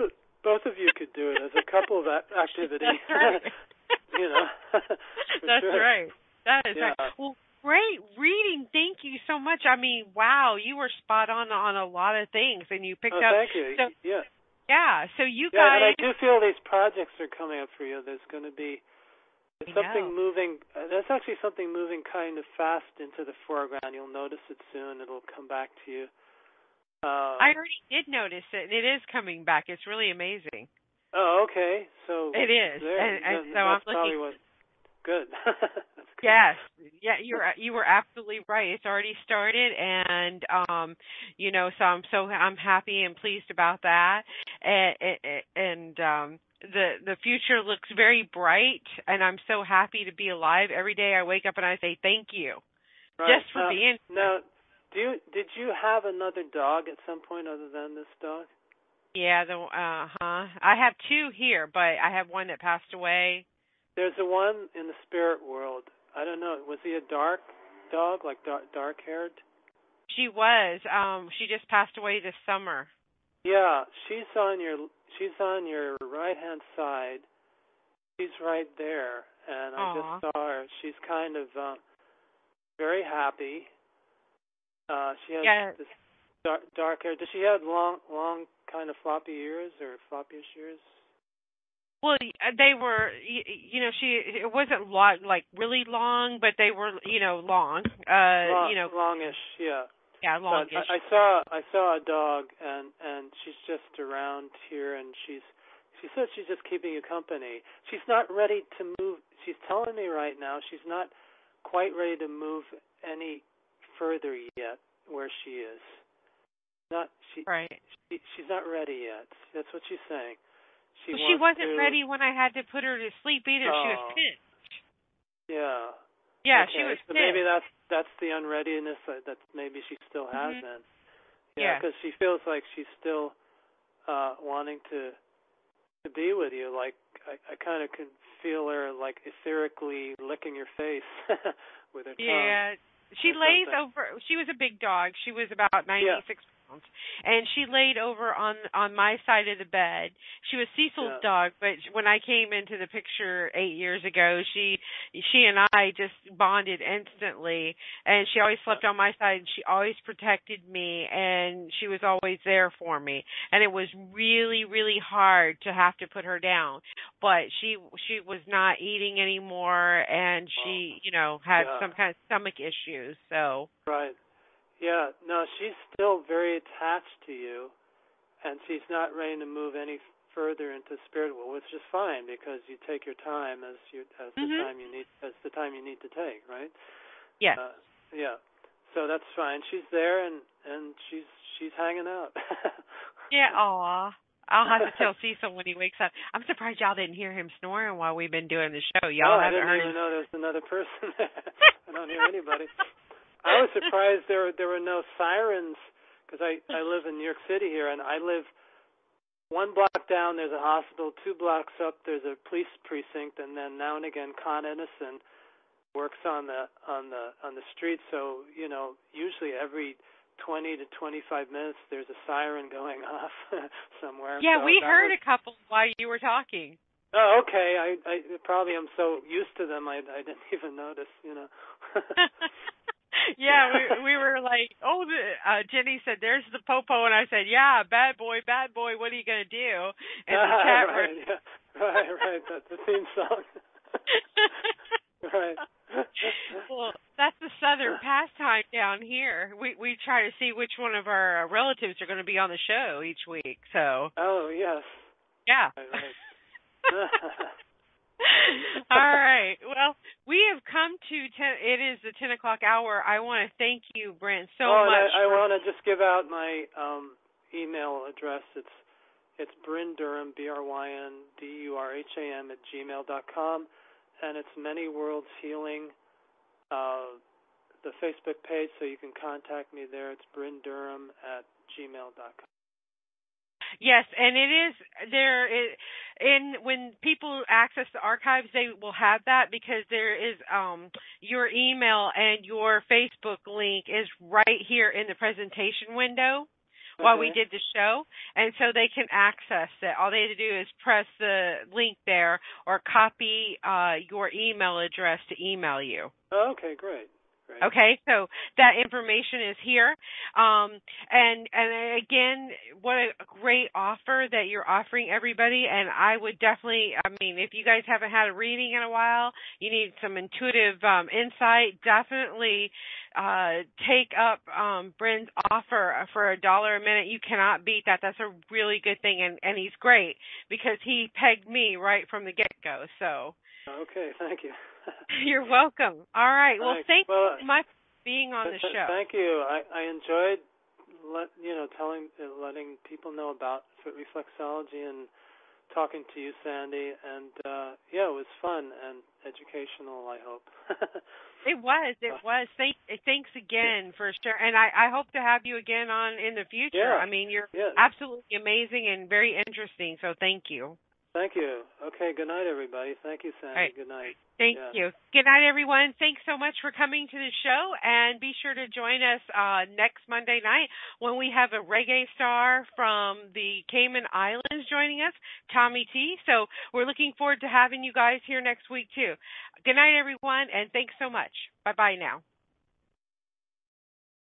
of you could do it as a couple of activity. That's right. That's sure. Right. That is right. Well, great reading. Thank you so much. I mean, wow, you were spot on a lot of things, and you picked up. Thank you. So, yeah. So you guys. And I do feel these projects are coming up for you. There's going to be something moving. There's actually something moving kind of fast into the foreground. You'll notice it soon. It'll come back to you. I already did notice it, and it is coming back. It's really amazing. Oh, okay. So it is, and so I'm looking. Good. That's good. Yes. Yeah, you were absolutely right. It's already started, and so I'm happy and pleased about that, and the future looks very bright, and I'm so happy to be alive. Every day I wake up and I say thank you, just for being. Now, did you have another dog at some point other than this dog? Yeah. I have 2 here, but I have one that passed away. There's the one in the spirit world. I don't know. Was he a dark dog, like dark-haired? She was. She just passed away this summer. Yeah, she's on your right-hand side. She's right there, and I just saw her. She's kind of very happy. She has this dark hair. Does she have long, kind of floppy ears or floppyish ears? Well, they were, it wasn't like really long, but they were, long. Longish, yeah. Yeah, longish. I saw a dog, and she's just around here, and she says she's just keeping you company. She's not ready to move. She's telling me right now she's not quite ready to move any further yet where she is. Right. She's not ready yet. That's what she's saying. She wasn't ready when I had to put her to sleep either. She was pissed. Yeah. Yeah, okay. She was so pissed. Maybe that's the unreadiness that maybe she still has then. Yeah, because she feels like she's still wanting to be with you. Like I kind of can feel her like etherically licking your face with her tongue. Yeah, she lays over. She was a big dog. She was about 96 pounds, and she laid over on my side of the bed. She was Cecil's dog, but when I came into the picture 8 years ago, she and I just bonded instantly, and she always slept on my side, and she always protected me, and she was always there for me. And it was really, really hard to have to put her down, but she was not eating anymore, and she had some kind of stomach issues. So right. Yeah, no, she's still very attached to you, and she's not ready to move any further into spirit world, which is fine because you take your time as the time you need to take, right? Yes. Yeah. So that's fine. She's there, and she's hanging out. Yeah. Aw. I'll have to tell Cecil when he wakes up. I'm surprised y'all didn't hear him snoring while we've been doing the show. Y'all haven't heard him. I didn't even know there was another person there. I don't hear anybody. I was surprised there were no sirens because I live in New York City here, and I live 1 block down. There's a hospital. 2 blocks up, there's a police precinct, and then now and again, Con Edison works on the street. So usually every 20 to 25 minutes, there's a siren going off somewhere. Yeah, so we heard a couple while you were talking. Oh, okay. I probably am so used to them, I didn't even notice. Yeah, we were like, Jenny said, "There's the popo," and I said, "Yeah, bad boy, what are you gonna do?" And the chat room. Right. That's the theme song. Right. Well, that's the Southern pastime down here. We try to see which one of our relatives are going to be on the show each week. So. Oh yes. Yeah. Right. All right. Well, we have come to it is the 10 o'clock hour. I want to thank you, Brent, so much. I want to just give out my email address. It's Bryn Durham, BrynDurham @gmail.com, and it's Many Worlds Healing, the Facebook page, so you can contact me there. It's Bryn Durham @gmail.com. Yes, and it is there. When people access the archives, they will have that because there is your email and your Facebook link is right here in the presentation window while we did the show, and so they can access it. All they have to do is press the link there or copy your email address to email you. Okay, great. Okay, so that information is here. And again, what a great offer that you're offering everybody. And I would definitely, if you guys haven't had a reading in a while, you need some intuitive insight, definitely take up Bryn's offer for $1 a minute. You cannot beat that. That's a really good thing. And he's great because he pegged me right from the get-go. So. Okay, thank you. You're welcome. All right. Well, thank you so much for being on the show. Thank you. I enjoyed letting people know about Foot Reflexology and talking to you, Sandy. And it was fun and educational, I hope. It was. Thanks again for sure. And I hope to have you again on in the future. Yeah. You're absolutely amazing and very interesting. So thank you. Thank you. Okay, good night, everybody. Thank you, Sandy. All right. Good night. Thank you. Good night, everyone. Thanks so much for coming to the show, and be sure to join us next Monday night when we have a reggae star from the Cayman Islands joining us, Tommy T. So we're looking forward to having you guys here next week, too. Good night, everyone, and thanks so much. Bye-bye now.